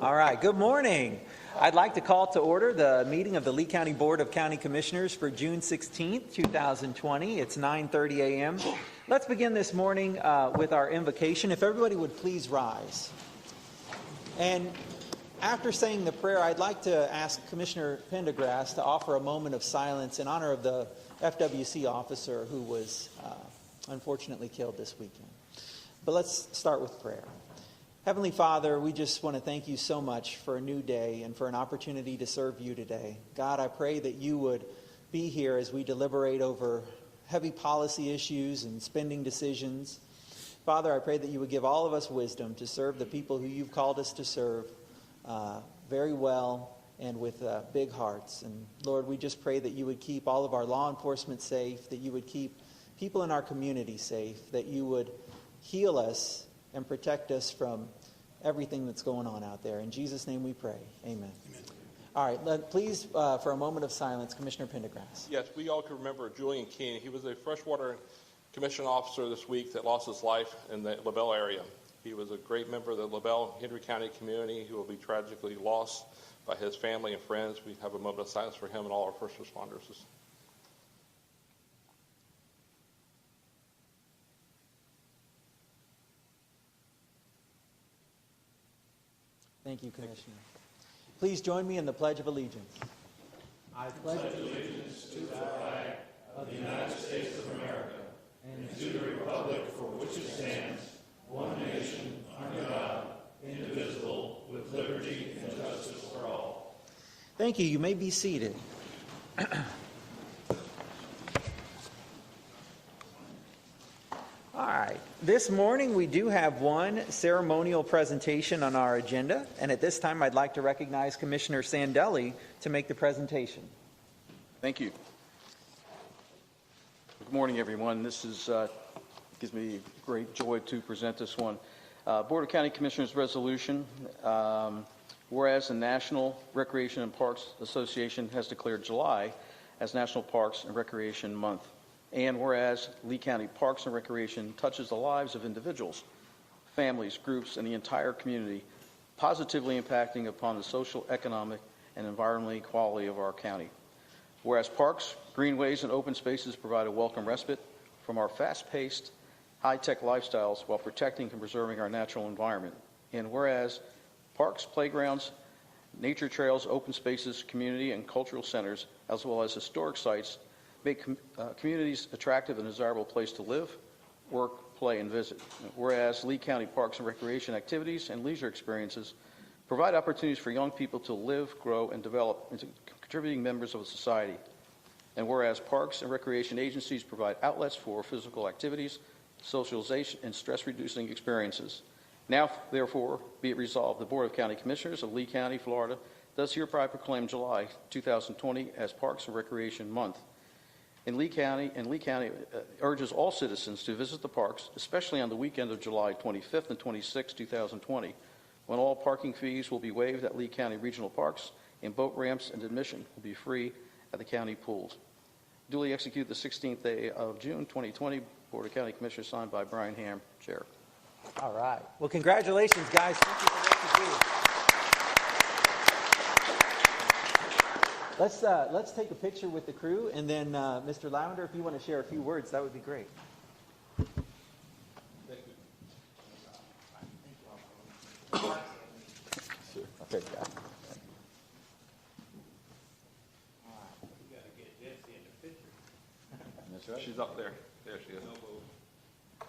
All right, good morning. I'd like to call to order the meeting of the Lee County Board of County Commissioners for June 16th, 2020. It's 9:30 a.m. Let's begin this morning with our invocation. If everybody would please rise. And after saying the prayer, I'd like to ask Commissioner Pendergrass to offer a moment of silence in honor of the FWC officer who was unfortunately killed this weekend. But let's start with prayer. Heavenly Father, we just want to thank you so much for a new day and for an opportunity to serve you today. God, I pray that you would be here as we deliberate over heavy policy issues and spending decisions. Father, I pray that you would give all of us wisdom to serve the people who you've called us to serve very well and with big hearts. And Lord, we just pray that you would keep all of our law enforcement safe, that you would keep people in our community safe, that you would heal us and protect us from everything that's going on out there. In Jesus' name we pray. Amen. Amen. All right, please, for a moment of silence, Commissioner Pendergrass. Yes, we all can remember Julian Keene. He was a freshwater commission officer this week that lost his life in the LaBelle area. He was a great member of the LaBelle Henry County community who will be tragically lost by his family and friends. We have a moment of silence for him and all our first responders. Thank you, Commissioner. Please join me in the Pledge of Allegiance. I pledge allegiance to the flag of the United States of America and to the republic for which it stands, one nation, under God, indivisible, with liberty and justice for all. Thank you. You may be seated. All right. This morning we do have one ceremonial presentation on our agenda, and at this time I'd like to recognize Commissioner Sandelli to make the presentation. Thank you. Good morning, everyone. This is gives me great joy to present this one. Board of County Commissioners resolution. Whereas the National Recreation and Parks Association has declared July as National Parks and Recreation Month. And whereas Lee County Parks and Recreation touches the lives of individuals, families, groups, and the entire community, positively impacting upon the social, economic, and environmental quality of our county. Whereas parks, greenways, and open spaces provide a welcome respite from our fast-paced, high-tech lifestyles while protecting and preserving our natural environment. And whereas parks, playgrounds, nature trails, open spaces, community and cultural centers, as well as historic sites, make communities attractive and desirable place to live, work, play, and visit. Whereas Lee County Parks and Recreation activities and leisure experiences provide opportunities for young people to live, grow, and develop into contributing members of society. And whereas parks and recreation agencies provide outlets for physical activities, socialization, and stress-reducing experiences. Now, therefore, be it resolved, the Board of County Commissioners of Lee County, Florida, does hereby proclaim July 2020 as Parks and Recreation Month. Lee County urges all citizens to visit the parks, especially on the weekend of July 25th and 26th, 2020, when all parking fees will be waived at Lee County Regional Parks and boat ramps and admission will be free at the county pools. Duly executed the 16th day of June 2020, Board of County Commissioners, signed by Brian Ham, Chair. All right. Well, congratulations, guys. Thank you for what you do. Let's take a picture with the crew, and then Mr. Lavender, if you want to share a few words, that would be great. Thank you. Sure. Okay, yeah. You got to get Jessie in the picture. That's right. She's up there. There she is.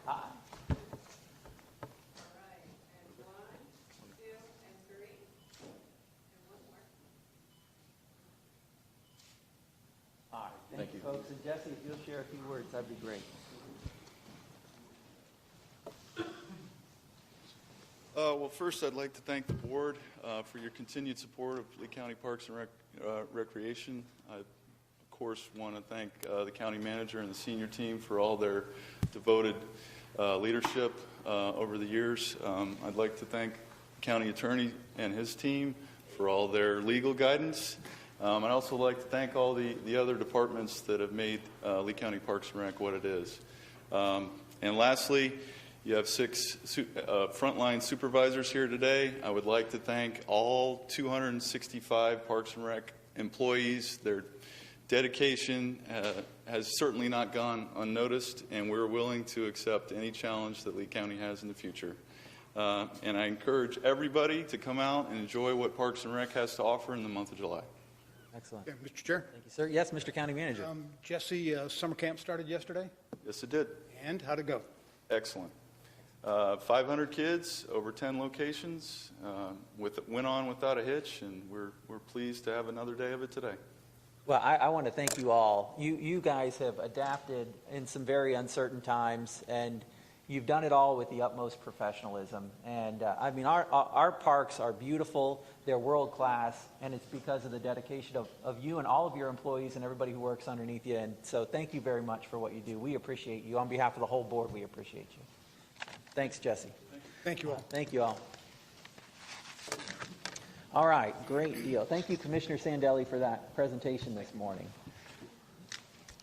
Hi. Thank you, folks. And Jesse, if you'll share a few words, that'd be great. Well, first, I'd like to thank the board for your continued support of Lee County Parks and Recreation. I, of course, want to thank the county manager and the senior team for all their devoted leadership over the years. I'd like to thank the county attorney and his team for all their legal guidance. I'd also like to thank all the other departments that have made Lee County Parks and Rec what it is. And lastly, You have 6 frontline supervisors here today. I would like to thank all 265 Parks and Rec employees. Their dedication has certainly not gone unnoticed, and we're willing to accept any challenge that Lee County has in the future. And I encourage everybody to come out and enjoy what Parks and Rec has to offer in the month of July. Excellent. Okay, Mr. Chair. Thank you, sir. Yes, Mr. County Manager. Jesse, summer camp started yesterday, Yes, it did. and how'd it go? Excellent. 500 kids, over 10 locations, went on without a hitch, and we're pleased to have another day of it today. Well, I want to thank you all. You guys have adapted in some very uncertain times, and you've done it all with the utmost professionalism. And I mean, our parks are beautiful, they're world class, and it's because of the dedication of you and all of your employees and everybody who works underneath you. And so thank you very much for what you do. We appreciate you. On behalf of the whole board, we appreciate you. Thanks, Jesse. Thank you all. Thank you all. All right, great deal. Thank you, Commissioner Sandelli, for that presentation this morning.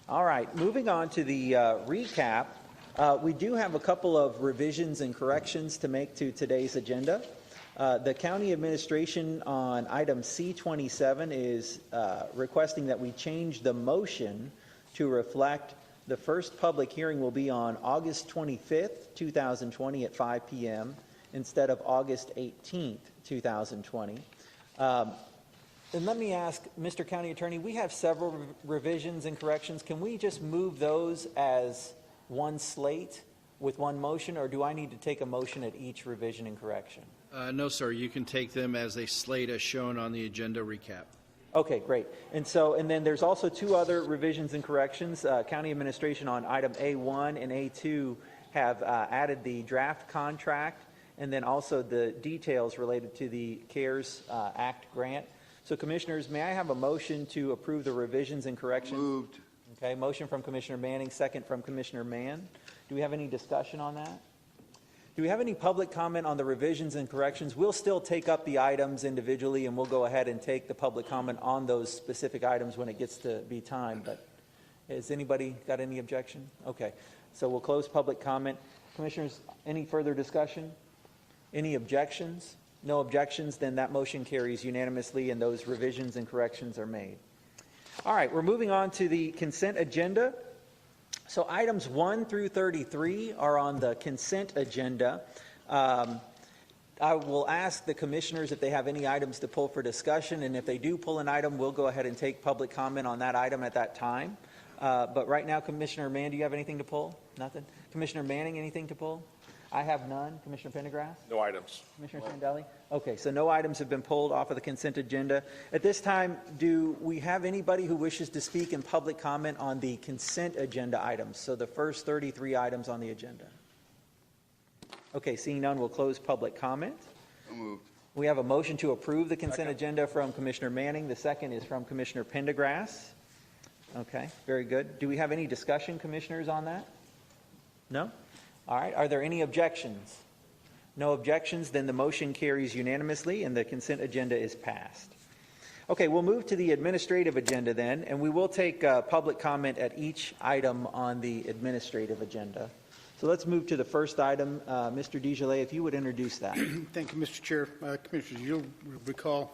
All right, moving on to the recap. We do have a couple of revisions and corrections to make to today's agenda. The county administration on item C27 is requesting that we change the motion to reflect the first public hearing will be on August 25th, 2020 at 5 p.m. instead of August 18th, 2020. And let me ask, Mr. County Attorney, we have several revisions and corrections. Can we just move those as one slate with one motion, or do I need to take a motion at each revision and correction? No, sir. You can take them as a slate as shown on the agenda recap. Okay, great. And then there's also 2 other revisions and corrections. County administration on item A1 and A2 have added the draft contract and then also the details related to the CARES Act grant. So, Commissioners, may I have a motion to approve the revisions and corrections? Moved. Okay, motion from Commissioner Manning, second from Commissioner Mann. Do we have any discussion on that? Do we have any public comment on the revisions and corrections? We'll still take up the items individually, and we'll go ahead and take the public comment on those specific items when it gets to be time. But has anybody got any objection? Okay, so we'll close public comment. Commissioners, any further discussion? Any objections? No objections, then that motion carries unanimously, and those revisions and corrections are made. All right, we're moving on to the consent agenda. So items 1 through 33 are on the consent agenda. I will ask the commissioners if they have any items to pull for discussion, and if they do pull an item, we'll go ahead and take public comment on that item at that time. But right now, Commissioner Mann, do you have anything to pull? Nothing? Commissioner Manning, anything to pull? I have none. Commissioner Pendergrass? No items. Commissioner Sandelli? Okay, so no items have been pulled off of the consent agenda. At this time, do we have anybody who wishes to speak in public comment on the consent agenda items? So the first 33 items on the agenda. Okay, seeing none, we'll close public comment. So moved. We have a motion to approve the consent agenda from Commissioner Manning. The second is from Commissioner Pendergrass. Okay, very good. Do we have any discussion, commissioners, on that? No? All right, are there any objections? No objections, then the motion carries unanimously and the consent agenda is passed. Okay, we'll move to the administrative agenda then, and we will take public comment at each item on the administrative agenda. So let's move to the first item. Mr. DeGillet, if you would introduce that. Thank you, Mr. Chair. Commissioners, you'll recall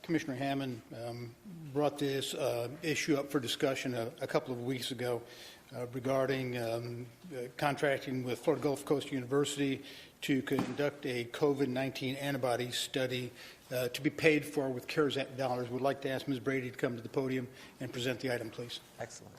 Commissioner Hammond brought this issue up for discussion a couple of weeks ago regarding contracting with Florida Gulf Coast University to conduct a COVID-19 antibody study to be paid for with CARES Act dollars. Would like to ask Ms. Brady to come to the podium and present the item, please. Excellent.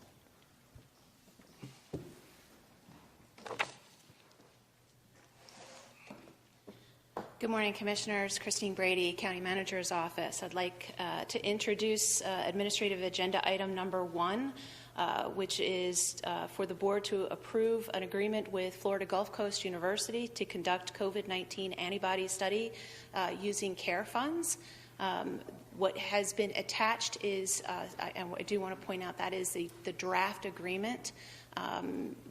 Good morning, Commissioners. Christine Brady, County Manager's Office. I'd like to introduce administrative agenda item number 1, which is for the board to approve an agreement with Florida Gulf Coast University to conduct COVID-19 antibody study using CARE funds. What has been attached is, and I do want to point out, that is the draft agreement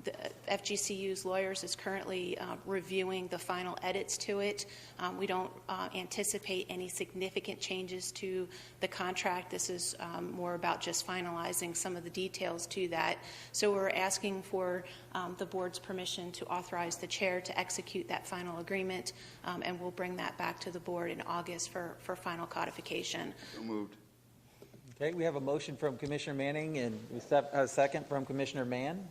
The FGCU's lawyers is currently reviewing the final edits to it. We don't anticipate any significant changes to the contract. This is more about just finalizing some of the details to that. So we're asking for the board's permission to authorize the chair to execute that final agreement, and we'll bring that back to the board in August for final codification. So moved. Okay, we have a motion from Commissioner Manning and a second from Commissioner Mann.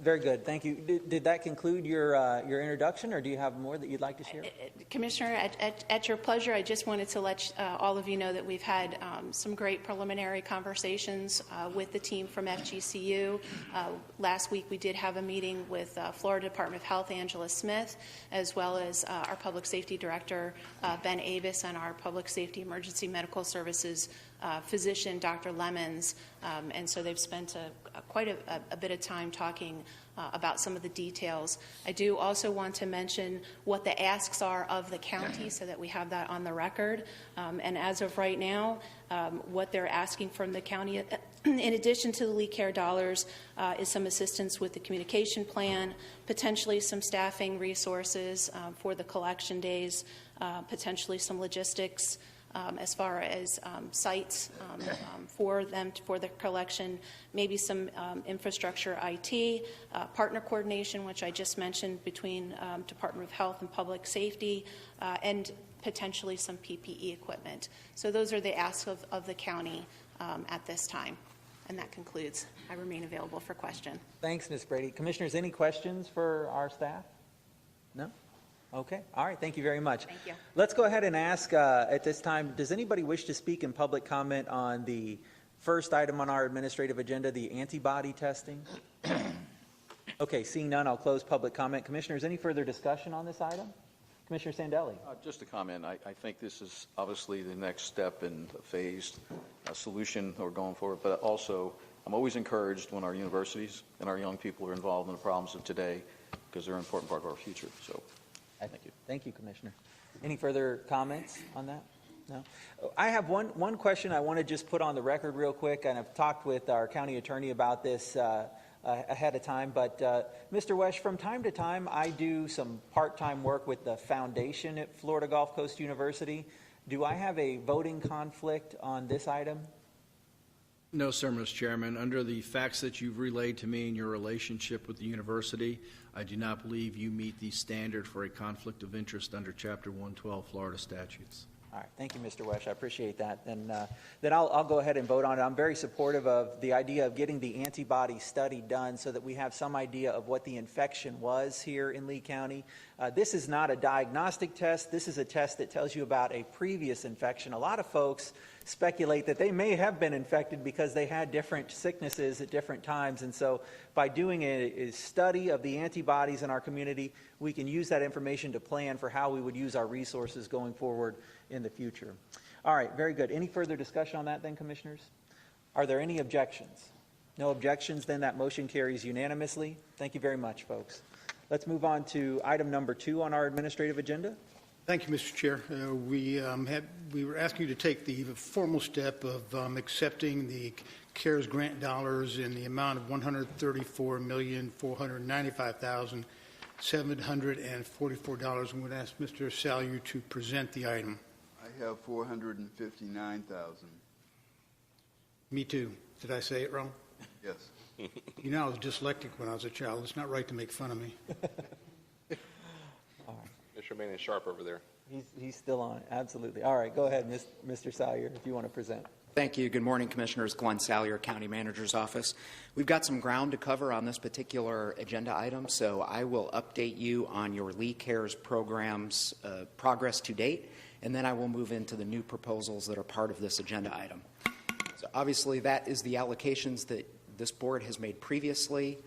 Very good, thank you. Did that conclude your introduction, or do you have more that you'd like to share? Commissioner, at your pleasure, I just wanted to let all of you know that we've had some great preliminary conversations with the team from FGCU. Last week we did have a meeting with Florida Department of Health, Angela Smith, as well as our Public Safety Director, Ben Avis, and our Public Safety Emergency Medical Services physician, Dr. Lemons, and so they've spent quite a bit of time talking about some of the details. I do also want to mention what the asks are of the county so that we have that on the record. And as of right now, what they're asking from the county, in addition to the Lee Care dollars, is some assistance with the communication plan, potentially some staffing resources for the collection days, potentially some logistics, as far as sites for the collection, maybe some infrastructure IT, partner coordination, which I just mentioned, between Department of Health and Public Safety, and potentially some PPE equipment. So those are the asks of the county at this time. And that concludes. I remain available for question. Thanks, Ms. Brady. Commissioners, any questions for our staff? No? Okay. All right. Thank you very much. Thank you. Let's go ahead and ask at this time, does anybody wish to speak in public comment on the first item on our administrative agenda, the antibody testing? Okay. Seeing none, I'll close public comment. Commissioners, any further discussion on this item? Commissioner Sandelli. Just a comment. I think this is obviously the next step in a phased solution we're going forward, but also I'm always encouraged when our universities and our young people are involved in the problems of today, because they're an important part of our future. So thank you. Thank you, Commissioner. Any further comments on that? No? I have one question I want to just put on the record real quick, and I've talked with our county attorney about this ahead of time, but Mr. Wesch, from time to time I do some part-time work with the foundation at Florida Gulf Coast University. Do I have a voting conflict on this item? No, sir, Mr. Chairman. Under the facts that you've relayed to me in your relationship with the university, I do not believe you meet the standard for a conflict of interest under Chapter 112 Florida statutes. All right. Thank you, Mr. Wesch. I appreciate that. And then I'll go ahead and vote on it. I'm very supportive of the idea of getting the antibody study done so that we have some idea of what the infection was here in Lee County. This is not a diagnostic test. This is a test that tells you about a previous infection. A lot of folks speculate that they may have been infected because they had different sicknesses at different times. And so by doing a study of the antibodies in our community, we can use that information to plan for how we would use our resources going forward in the future. All right, very good. Any further discussion on that then, Commissioners? Are there any objections? No objections, then that motion carries unanimously. Thank you very much, folks. Let's move on to item number 2 on our administrative agenda. Thank you, Mr. Chair. We were asking you to take the formal step of accepting the CARES grant dollars in the amount of $134,495,744. I'm going to ask Mr. Salyer to present the item. I have 459,000. Me too. Did I say it wrong? Yes. You know, I was dyslexic when I was a child. It's not right to make fun of me. Mr. Manning Sharp over there. He's still on it. Absolutely. All right, go ahead, Mr. Salyer, if you want to present. Thank you. Good morning, Commissioners. Glenn Salyer, County Manager's Office. We've got some ground to cover on this particular agenda item, so I will update you on your Lee Cares program's progress to date, and then I will move into the new proposals that are part of this agenda item. So obviously that is the allocations that this board has made previously,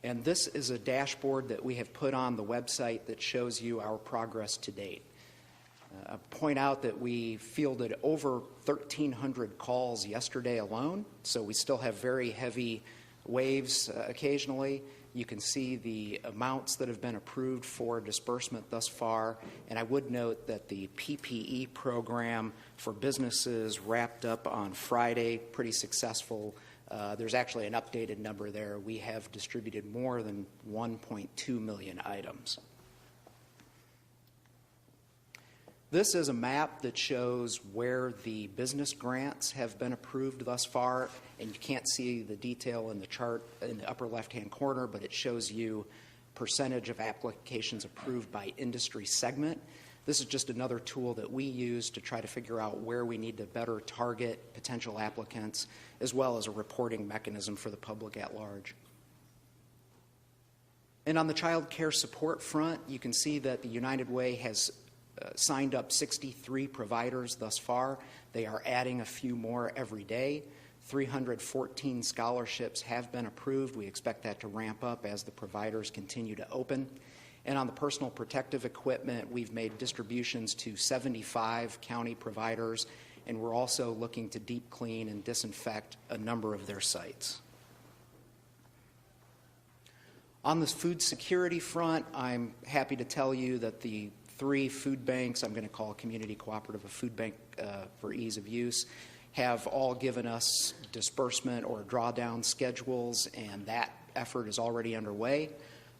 and this is a dashboard that we have put on the website that shows you our progress to date. I point out that we fielded over 1,300 calls yesterday alone, so we still have very heavy waves occasionally. You can see the amounts that have been approved for disbursement thus far, and I would note that the PPE program for businesses wrapped up on Friday, pretty successful There's actually an updated number there. We have distributed more than 1.2 million items. This is a map that shows where the business grants have been approved thus far, and you can't see the detail in the chart in the upper left-hand corner, but it shows you percentage of applications approved by industry segment. This is just another tool that we use to try to figure out where we need to better target potential applicants, as well as a reporting mechanism for the public at large. And on the child care support front, you can see that the United Way has signed up 63 providers thus far. They are adding a few more every day. 314 scholarships have been approved. We expect that to ramp up as the providers continue to open. And on the personal protective equipment, we've made distributions to 75 county providers, and we're also looking to deep clean and disinfect a number of their sites. On the food security front, I'm happy to tell you that the 3 food banks, I'm going to call Community Cooperative a food bank for ease of use, have all given us disbursement or drawdown schedules, and that effort is already underway.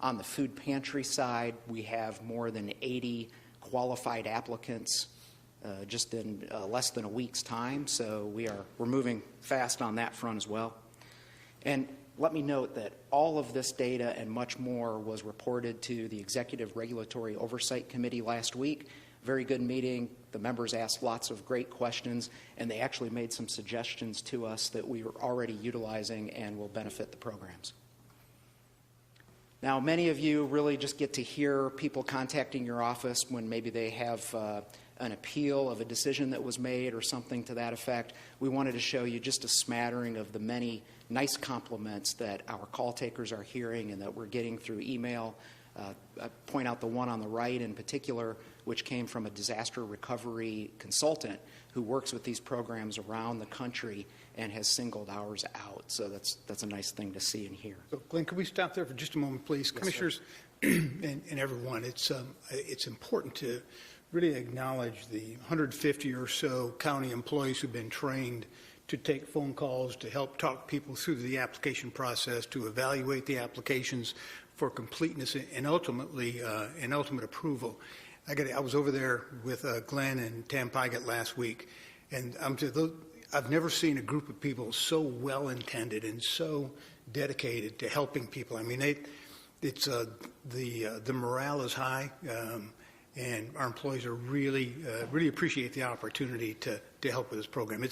On the food pantry side, we have more than 80 qualified applicants just in less than a week's time, so we're moving fast on that front as well. And let me note that all of this data and much more was reported to the Executive Regulatory Oversight Committee last week. Very good meeting. The members asked lots of great questions, and they actually made some suggestions to us that we are already utilizing and will benefit the programs. Now, many of you really just get to hear people contacting your office when maybe they have an appeal of a decision that was made or something to that effect. We wanted to show you just a smattering of the many nice compliments that our call takers are hearing and that we're getting through email. I point out the one on the right in particular, which came from a disaster recovery consultant who works with these programs around the country and has singled ours out. So that's a nice thing to see and hear. So, Glenn, could we stop there for just a moment, please? Yes, Commissioners and everyone, it's important to really acknowledge the 150 or so county employees who've been trained to take phone calls, to help talk people through the application process, to evaluate the applications for completeness and ultimately an ultimate approval. I was over there with Glenn and Tam Pygott last week, and I've never seen a group of people so well-intended and so dedicated to helping people. I mean, the morale is high, and our employees are really appreciate the opportunity to help with this program.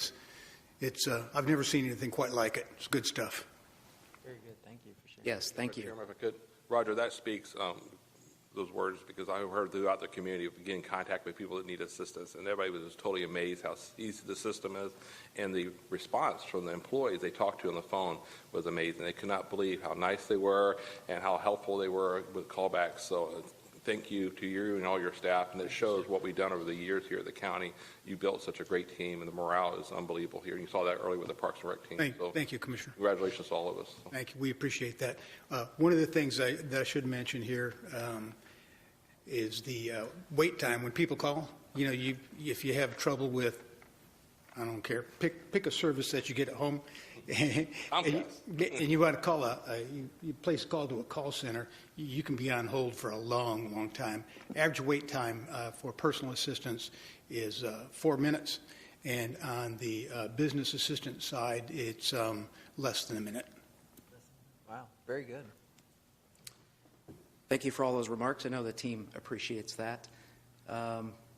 I've never seen anything quite like it. It's good stuff. Very good. Thank you for sharing. Yes, thank you. Chairman, if I could, Roger, that speaks those words because I heard throughout the community of getting in contact with people that need assistance, and everybody was just totally amazed how easy the system is, and the response from the employees they talked to on the phone was amazing. They could not believe how nice they were and how helpful they were with callbacks. So thank you to you and all your staff, and it shows what we've done over the years here at the county. You built such a great team, and the morale is unbelievable here. And you saw that early with the Parks and Rec team. Thank you, Commissioner. Congratulations to all of us. Thank you. We appreciate that. One of the things that I should mention here is the wait time when people call. You know, if you have trouble with, I don't care, pick a service that you get at home, and you want to call you place a call to a call center, you can be on hold for a long time. Average wait time for personal assistance is 4 minutes, and on the business assistant side, it's less than a minute. Wow, very good. Thank you for all those remarks. I know the team appreciates that.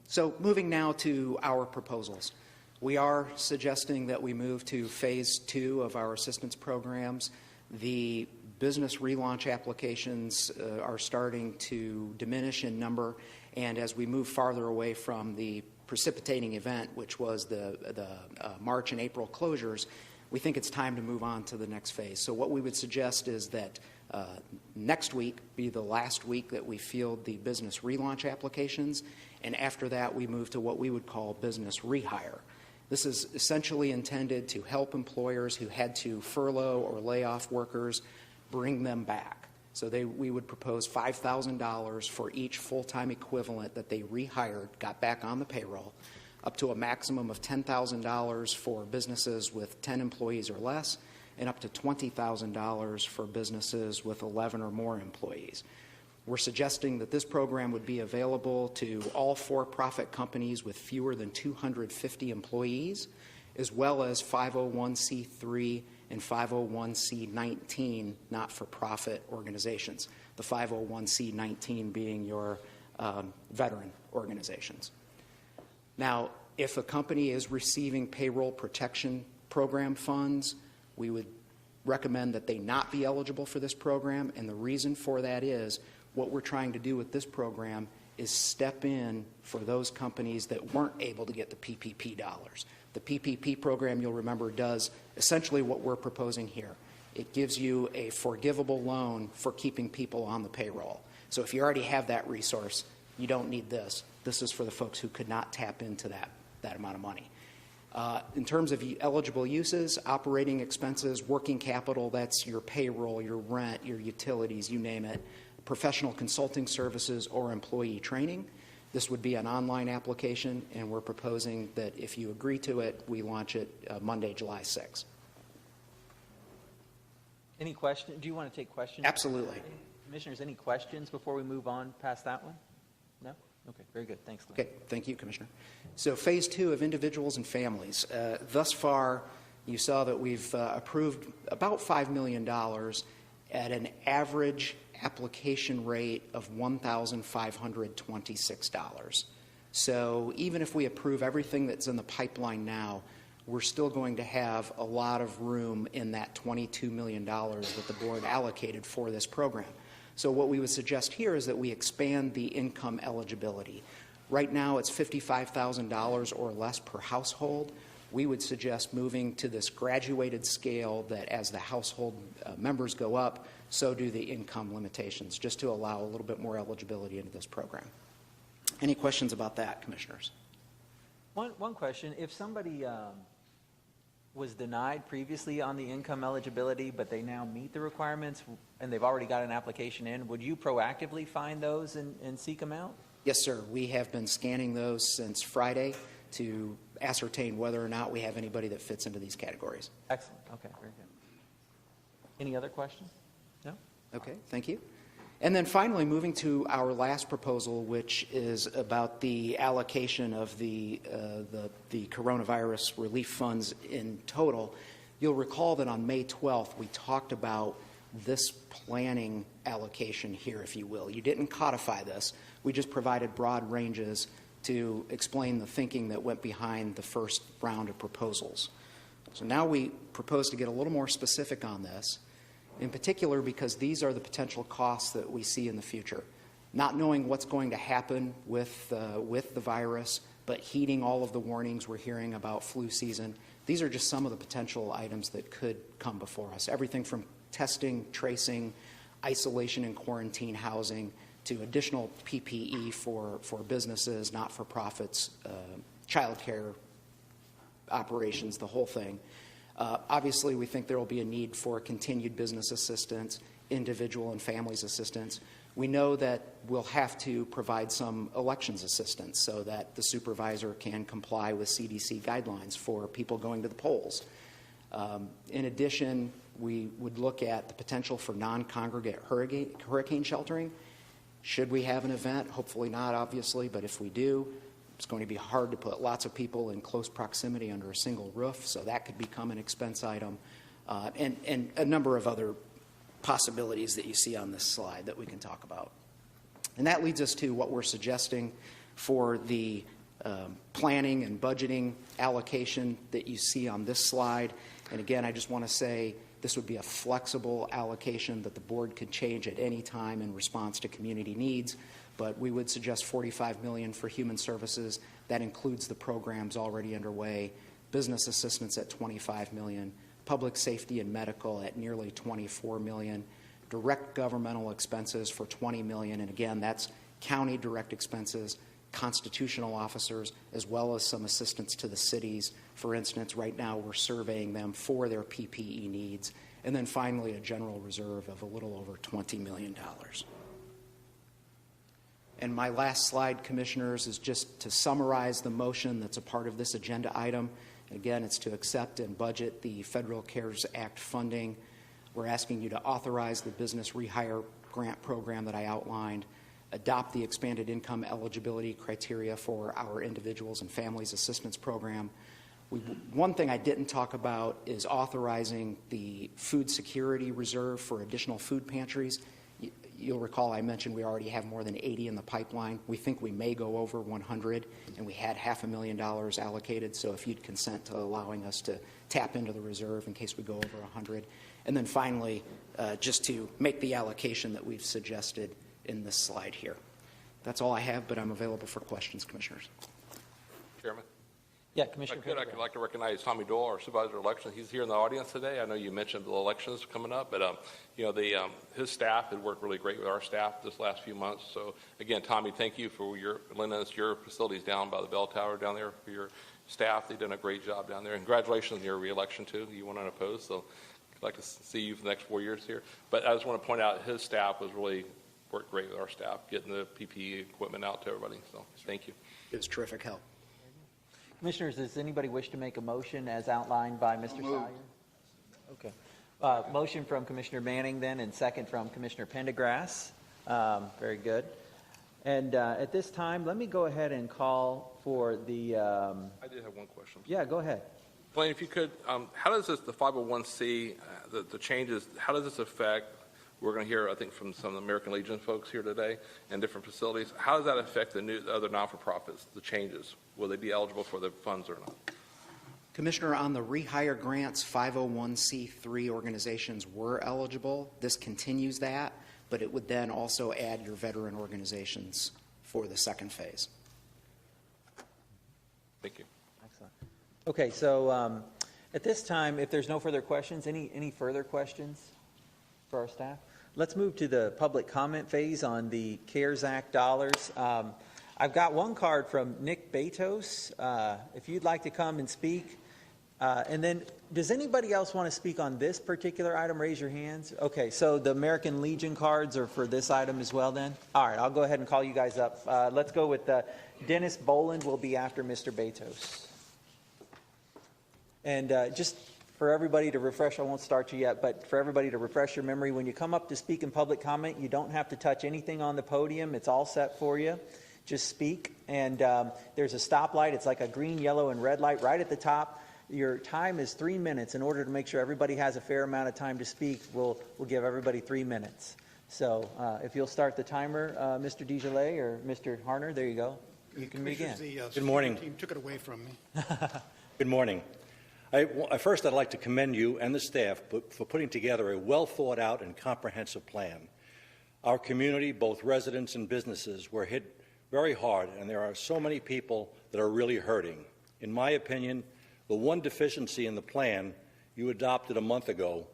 So moving now to our proposals. We are suggesting that we move to phase 2 of our assistance programs. The business relaunch applications are starting to diminish in number, and as we move farther away from the precipitating event, which was the March and April closures, we think it's time to move on to the next phase. So what we would suggest is that next week be the last week that we field the business relaunch applications, and after that we move to what we would call business rehire. This is essentially intended to help employers who had to furlough or lay off workers bring them back. So we would propose $5,000 for each full-time equivalent that they rehired, got back on the payroll, up to a maximum of $10,000 for businesses with 10 employees or less, and up to $20,000 for businesses with 11 or more employees. We're suggesting that this program would be available to all for-profit companies with fewer than 250 employees, as well as 501c3 and 501c19 not-for-profit organizations, the 501c19 being your veteran organizations. Now, if a company is receiving payroll protection program funds, we would recommend that they not be eligible for this program, and the reason for that is what we're trying to do with this program is step in for those companies that weren't able to get the PPP dollars. The PPP program, you'll remember, does essentially what we're proposing here. It gives you a forgivable loan for keeping people on the payroll. So if you already have that resource, you don't need this. This is for the folks who could not tap into that amount of money. In terms of eligible uses, operating expenses, working capital, that's your payroll, your rent, your utilities, you name it, professional consulting services, or employee training. This would be an online application, and we're proposing that if you agree to it, we launch it Monday, July 6th. Any questions? Do you want to take questions? Absolutely. Commissioners, any questions before we move on past that one? No? Okay, very good. Thanks, Glenn. Okay, thank you, Commissioner. So phase 2 of individuals and families. Thus far, you saw that we've approved about $5 million at an average application rate of $1,526. So even if we approve everything that's in the pipeline now, we're still going to have a lot of room in that $22 million that the board allocated for this program. So what we would suggest here is that we expand the income eligibility. Right now it's $55,000 or less per household. We would suggest moving to this graduated scale that as the household members go up, so do the income limitations, just to allow a little bit more eligibility into this program. Any questions about that, Commissioners? One question. If somebody was denied previously on the income eligibility, but they now meet the requirements and they've already got an application in, would you proactively find those and seek them out? Yes, sir. We have been scanning those since Friday to ascertain whether or not we have anybody that fits into these categories. Excellent. Okay, very good. Any other questions? No? Okay, thank you. And then finally, moving to our last proposal, which is about the allocation of the coronavirus relief funds in total. You'll recall that on May 12th, we talked about this planning allocation here, if you will. You didn't codify this. We just provided broad ranges to explain the thinking that went behind the first round of proposals. So now we propose to get a little more specific on this, in particular because these are the potential costs that we see in the future. Not knowing what's going to happen with the virus, but heeding all of the warnings we're hearing about flu season, these are just some of the potential items that could come before us. Everything from testing, tracing, isolation and quarantine housing, to additional PPE for businesses, not-for-profits, child care operations, the whole thing. Obviously, we think there will be a need for continued business assistance, individual and families assistance. We know that we'll have to provide some elections assistance so that the supervisor can comply with CDC guidelines for people going to the polls. In addition, we would look at the potential for non-congregate hurricane sheltering. Should we have an event? Hopefully not, obviously, but if we do, it's going to be hard to put lots of people in close proximity under a single roof, so that could become an expense item, and a number of other possibilities that you see on this slide that we can talk about. And that leads us to what we're suggesting for the planning and budgeting allocation that you see on this slide. And again, I just want to say this would be a flexible allocation that the board could change at any time in response to community needs. But we would suggest $45 million for human services. That includes the programs already underway. Business assistance at $25 million. Public safety and medical at nearly $24 million. Direct governmental expenses for $20 million. And again, that's county direct expenses, constitutional officers, as well as some assistance to the cities. For instance, right now we're surveying them for their PPE needs. And then finally, a general reserve of a little over $20 million. And my last slide, Commissioners, is just to summarize the motion that's a part of this agenda item. Again, it's to accept and budget the Federal CARES Act funding. We're asking you to authorize the business rehire grant program that I outlined, adopt the expanded income eligibility criteria for our individuals and families assistance program. One thing I didn't talk about is authorizing the food security reserve for additional food pantries. You'll recall I mentioned we already have more than 80 in the pipeline. We think we may go over 100, and we had $500,000 allocated, so if you'd consent to allowing us to tap into the reserve in case we go over 100. And then finally, just to make the allocation that we've suggested in this slide here. That's all I have, but I'm available for questions, Commissioners. Chairman? Yeah, Commissioner. If I could, I'd like to recognize Tommy Doyle, our supervisor of elections. He's here in the audience today. I know you mentioned the elections coming up, but his staff had worked really great with our staff this last few months. So again, Tommy, thank you for lending us your facilities down by the bell tower down there for your staff. They've done a great job down there. And congratulations on your reelection too. You went unopposed, so I'd like to see you for the next 4 years here. But I just want to point out his staff was really worked great with our staff, getting the PPE equipment out to everybody. So thank you. It was terrific help. Commissioners, does anybody wish to make a motion as outlined by Mr. Salyer? Okay. Motion from Commissioner Manning then, and second from Commissioner Pendergrass. Very good. And at this time, let me go ahead and call for the... I did have one question. Yeah, go ahead. Blaine, if you could, how does this, the 501c, the changes, how does this affect, we're going to hear, I think, from some of the American Legion folks here today and different facilities. How does that affect the other non-for-profits, the changes? Will they be eligible for the funds or not? Commissioner, on the rehire grants, 501c3 organizations were eligible. This continues that, but it would then also add your veteran organizations for the second phase. Thank you. Excellent. Okay, so at this time, if there's no further questions, any further questions for our staff? Let's move to the public comment phase on the CARES Act dollars. I've got one card from Nick Betos. If you'd like to come and speak. And then, does anybody else want to speak on this particular item? Raise your hands. Okay, so the American Legion cards are for this item as well then? All right, I'll go ahead and call you guys up. Let's go with Dennis Boland will be after Mr. Betos. And just for everybody to refresh, I won't start you yet, but for everybody to refresh your memory, when you come up to speak in public comment, you don't have to touch anything on the podium. It's all set for you. Just speak. And there's a stoplight. It's like a green, yellow, and red light right at the top. Your time is 3 minutes. In order to make sure everybody has a fair amount of time to speak, we'll give everybody 3 minutes. So if you'll start the timer, Mr. DeJolet or Mr. Harner, there you go. You can begin. Good morning. Team took it away from me. Good morning. First, I'd like to commend you and the staff for putting together a well-thought-out and comprehensive plan. Our community, both residents and businesses, were hit very hard, and there are so many people that are really hurting. In my opinion, the one deficiency in the plan you adopted a month ago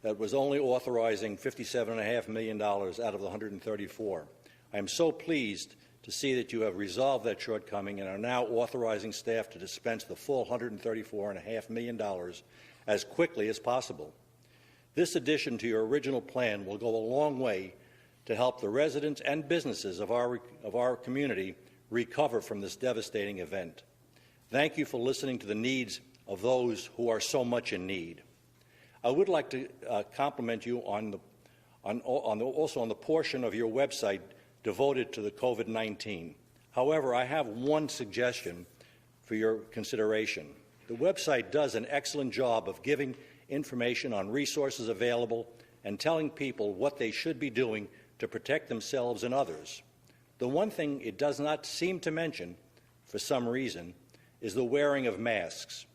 that was only authorizing $57.5 million out of the 134. I am so pleased to see that you have resolved that shortcoming and are now authorizing staff to dispense the full $134.5 million as quickly as possible. This addition to your original plan will go a long way to help the residents and businesses of our community recover from this devastating event. Thank you for listening to the needs of those who are so much in need. I would like to compliment you also on the portion of your website devoted to the COVID-19. However, I have one suggestion for your consideration. The website does an excellent job of giving information on resources available and telling people what they should be doing to protect themselves and others. The one thing it does not seem to mention, for some reason, is the wearing of masks.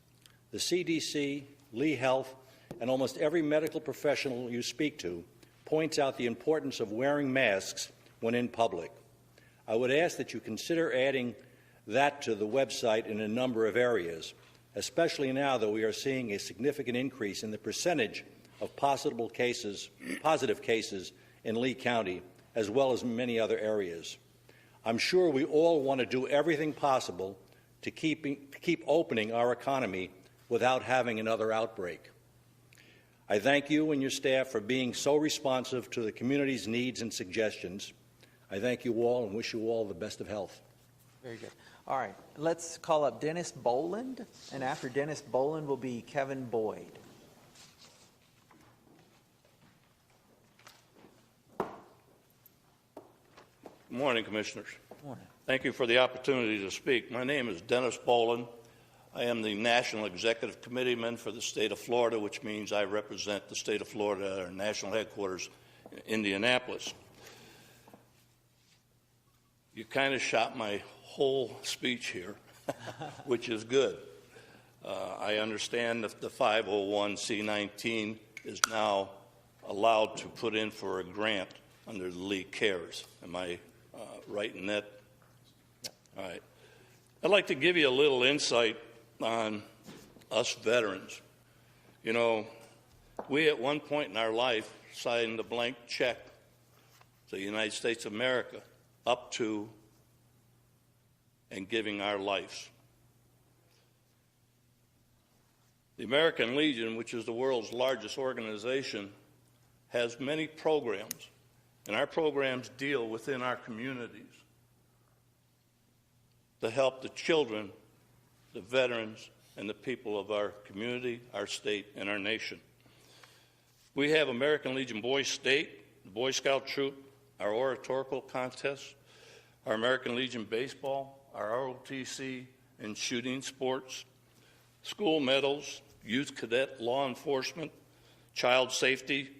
The CDC, Lee Health, and almost every medical professional you speak to points out the importance of wearing masks when in public. I would ask that you consider adding that to the website in a number of areas, especially now that we are seeing a significant increase in the percentage of positive cases in Lee County, as well as many other areas. I'm sure we all want to do everything possible to keep opening our economy without having another outbreak. I thank you and your staff for being so responsive to the community's needs and suggestions. I thank you all and wish you all the best of health. Very good. All right, let's call up Dennis Boland, and after Dennis Boland will be Kevin Boyd. Good morning, Commissioners. Good morning. Thank you for the opportunity to speak. My name is Dennis Boland. I am the National Executive Committeeman for the state of Florida, which means I represent the state of Florida at our national headquarters in Indianapolis. You kind of shot my whole speech here, which is good. I understand that the 501c19 is now allowed to put in for a grant under the League Cares. Am I right in that? All right. I'd like to give you a little insight on us veterans. You know, we at one point in our life signed a blank check to the United States of America up to and giving our lives. The American Legion, which is the world's largest organization, has many programs, and our programs deal within our communities to help the children, the veterans, and the people of our community, our state, and our nation. We have American Legion Boys State, the Boy Scout Troop, our oratorical contest, our American Legion Baseball, our ROTC and shooting sports, school medals, youth cadet law enforcement, child safety,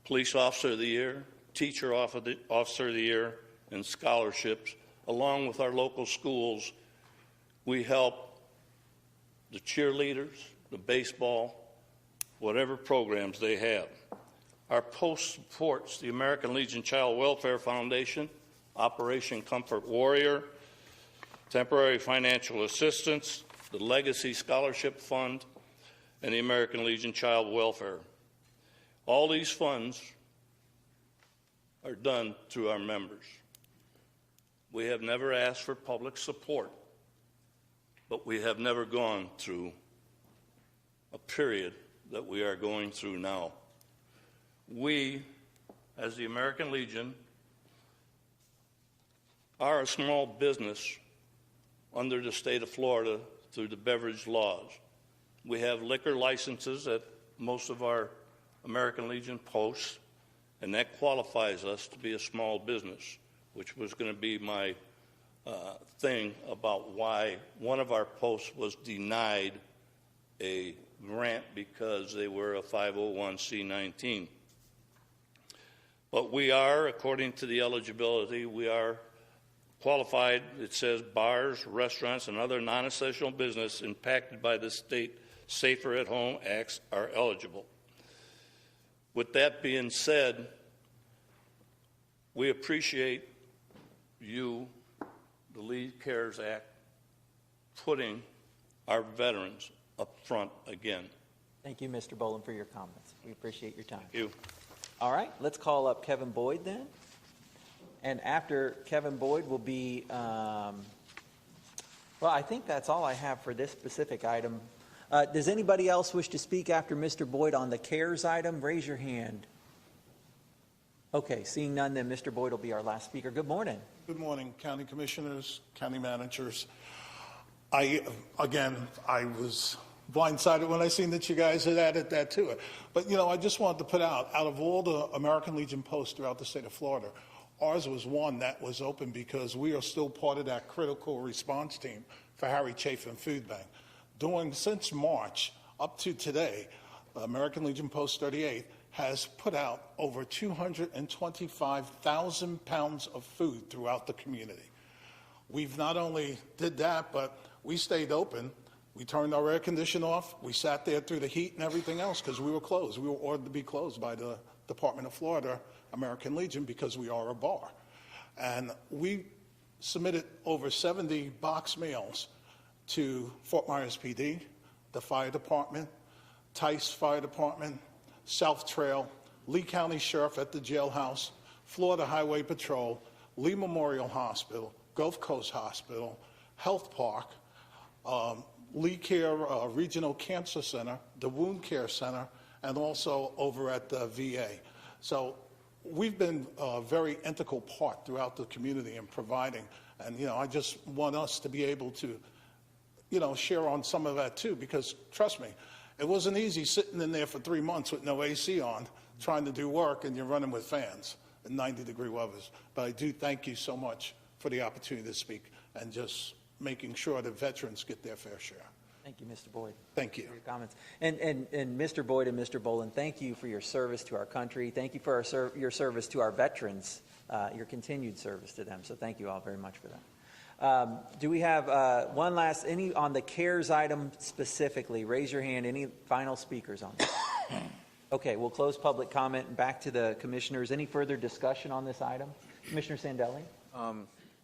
police officer of the year, teacher officer of the year, and scholarships. Along with our local schools, we help the cheerleaders, the baseball, whatever programs they have. Our post supports the American Legion Child Welfare Foundation, Operation Comfort Warrior, temporary financial assistance, the Legacy Scholarship Fund, and the American Legion Child Welfare. All these funds are done through our members. We have never asked for public support, but we have never gone through a period that we are going through now. We, as the American Legion, are a small business under the state of Florida through the beverage laws. We have liquor licenses at most of our American Legion posts, and that qualifies us to be a small business, which was going to be my thing about why one of our posts was denied a grant because they were a 501c19. But we are, according to the eligibility, we are qualified. It says bars, restaurants, and other non-essential business impacted by the state Safer at Home Acts are eligible. With that being said, we appreciate you, the League Cares Act, putting our veterans up front again. Thank you, Mr. Boland, for your comments. We appreciate your time. Thank you. All right, let's call up Kevin Boyd then. And after Kevin Boyd will be, well, I think that's all I have for this specific item. Does anybody else wish to speak after Mr. Boyd on the CARES item? Raise your hand. Okay, seeing none, then Mr. Boyd will be our last speaker. Good morning. Good morning, county commissioners, county managers. I was blindsided when I seen that you guys had added that to it. But, you know, I just wanted to put out of all the American Legion posts throughout the state of Florida, ours was one that was open because we are still part of that critical response team for Harry Chafin Food Bank. Since March up to today, American Legion Post 38 has put out over 225,000 pounds of food throughout the community. We've not only did that, but we stayed open. We turned our air conditioning off. We sat there through the heat and everything else because we were closed. We were ordered to be closed by the Department of Florida, American Legion, because we are a bar. And we submitted over 70 box mails to Fort Myers PD, the fire department, Tice Fire Department, South Trail, Lee County Sheriff at the jailhouse, Florida Highway Patrol, Lee Memorial Hospital, Gulf Coast Hospital, Health Park, Lee Care Regional Cancer Center, the Wound Care Center, and also over at the VA. So we've been a very integral part throughout the community in providing And, I just want us to be able to, share on some of that too, because trust me, it wasn't easy sitting in there for 3 months with no AC on, trying to do work, and you're running with fans in 90-degree weathers. But I do thank you so much for the opportunity to speak and just making sure that veterans get their fair share. Thank you, Mr. Boyd. Thank you. For your comments. And Mr. Boyd and Mr. Boland, thank you for your service to our country. Thank you for your service to our veterans, your continued service to them. So thank you all very much for that. Do we have any on the CARES item specifically? Raise your hand. Any final speakers on this? Okay, we'll close public comment and back to the commissioners. Any further discussion on this item? Commissioner Sandelli?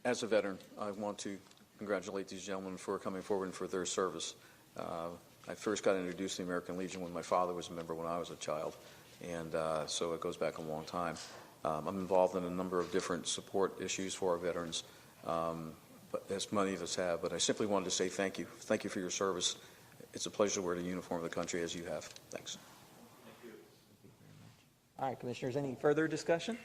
As a veteran, I want to congratulate these gentlemen for coming forward and for their service. I first got introduced to the American Legion when my father was a member when I was a child, and so it goes back a long time. I'm involved in a number of different support issues for our veterans, but as many of us have, but I simply wanted to say thank you. Thank you for your service. It's a pleasure to wear the uniform of the country as you have. Thanks. All right, commissioners, any further discussion?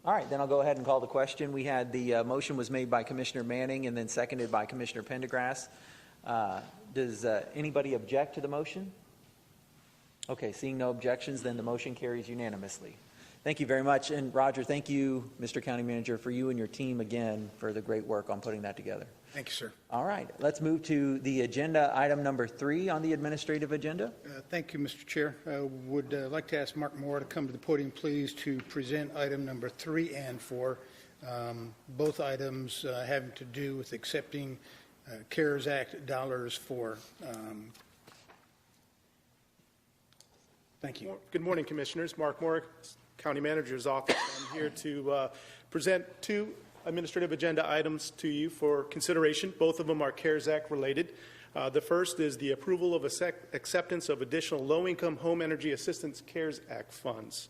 All right, then I'll go ahead and call the question. We had the motion was made by Commissioner Manning and then seconded by Commissioner Pendergrass. Does anybody object to the motion? Okay, seeing no objections, then the motion carries unanimously. Thank you very much. And Roger, thank you, Mr. County Manager, for you and your team again for the great work on putting that together. Thank you, sir. All right, let's move to the agenda, item number 3 on the administrative agenda. Thank you, Mr. Chair. I would like to ask Mark Moore to come to the podium, please, to present item number 3 and 4, both items having to do with accepting CARES Act dollars for. Thank you. Good morning, Commissioners. Mark Moore, County Manager's Office. I'm here to present 2 administrative agenda items to you for consideration. Both of them are CARES Act related. The first is the approval of acceptance of additional low-income home energy assistance CARES Act funds.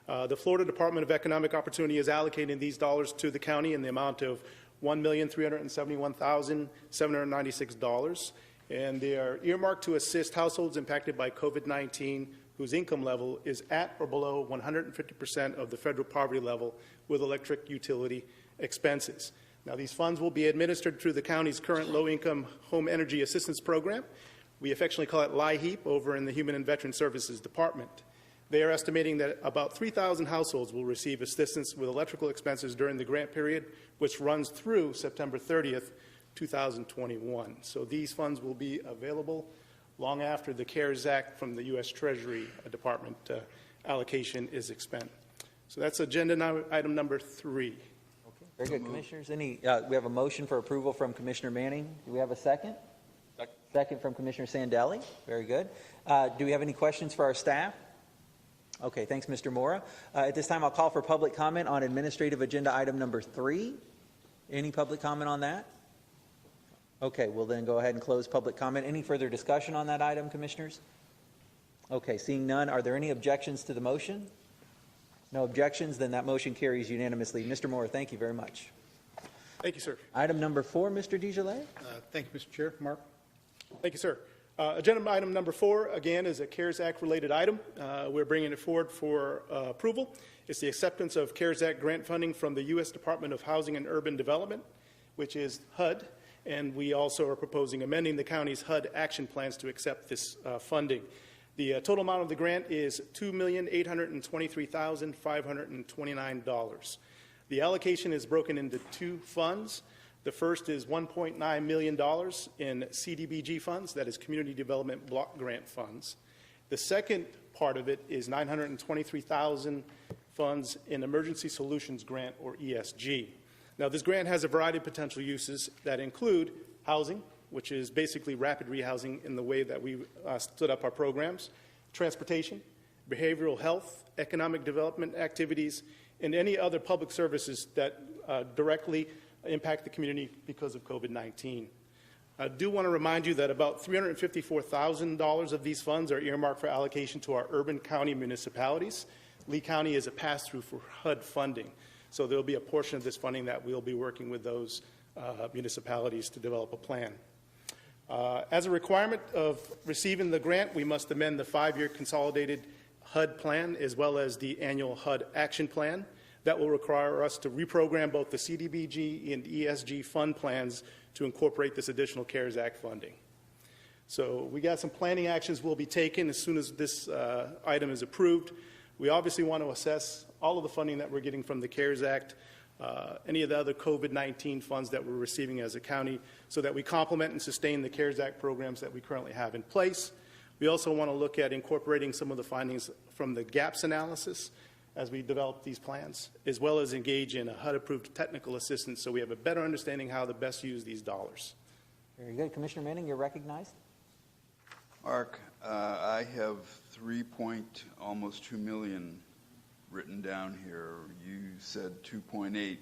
The Florida Department of Economic Opportunity is allocating these dollars to the county in the amount of $1,371,796, and they are earmarked to assist households impacted by COVID-19 whose income level is at or below 150% of the federal poverty level with electric utility expenses. Now, these funds will be administered through the county's current low-income home energy assistance program. We affectionately call it LIHEAP over in the Human and Veteran Services Department. They are estimating that about 3,000 households will receive assistance with electrical expenses during the grant period, which runs through September 30th, 2021. So these funds will be available long after the CARES Act from the U.S. Treasury Department allocation is expended. So that's agenda item number 3. Okay, very good, Commissioners. We have a motion for approval from Commissioner Manning. Do we have a second? Second from Commissioner Sandelli. Very good. Do we have any questions for our staff? Okay, thanks, Mr. Mora. At this time, I'll call for public comment on administrative agenda item number 3. Any public comment on that? Okay, we'll then go ahead and close public comment. Any further discussion on that item, Commissioners? Okay, seeing none, are there any objections to the motion? No objections, then that motion carries unanimously. Mr. Moore, thank you very much. Thank you, sir. Item number 4, Mr. DeGillet. Thank you, Mr. Chair. Mark. Thank you, sir. Agenda item number 4, again, is a CARES Act related item. We're bringing it forward for approval. It's the acceptance of CARES Act grant funding from the U.S. Department of Housing and Urban Development, which is HUD, and we also are proposing amending the county's HUD action plans to accept this funding. The total amount of the grant is $2,823,529. The allocation is broken into 2 funds. The first is $1.9 million in CDBG funds, that is Community Development Block Grant funds. The second part of it is $923,000 funds in Emergency Solutions Grant, or ESG. Now, this grant has a variety of potential uses that include housing, which is basically rapid rehousing in the way that we stood up our programs, transportation, behavioral health, economic development activities, and any other public services that directly impact the community because of COVID-19. I do want to remind you that about $354,000 of these funds are earmarked for allocation to our urban county municipalities. Lee County is a pass-through for HUD funding, so there will be a portion of this funding that we'll be working with those municipalities to develop a plan. As a requirement of receiving the grant, we must amend the 5-year consolidated HUD plan as well as the annual HUD action plan. That will require us to reprogram both the CDBG and ESG fund plans to incorporate this additional CARES Act funding. So we got some planning actions will be taken as soon as this item is approved. We obviously want to assess all of the funding that we're getting from the CARES Act, any of the other COVID-19 funds that we're receiving as a county, so that we complement and sustain the CARES Act programs that we currently have in place. We also want to look at incorporating some of the findings from the gaps analysis as we develop these plans, as well as engage in a HUD-approved technical assistance so we have a better understanding how to best use these dollars. Very good. Commissioner Manning, you're recognized. Mark, I have almost 2 million written down here. You said 2.8.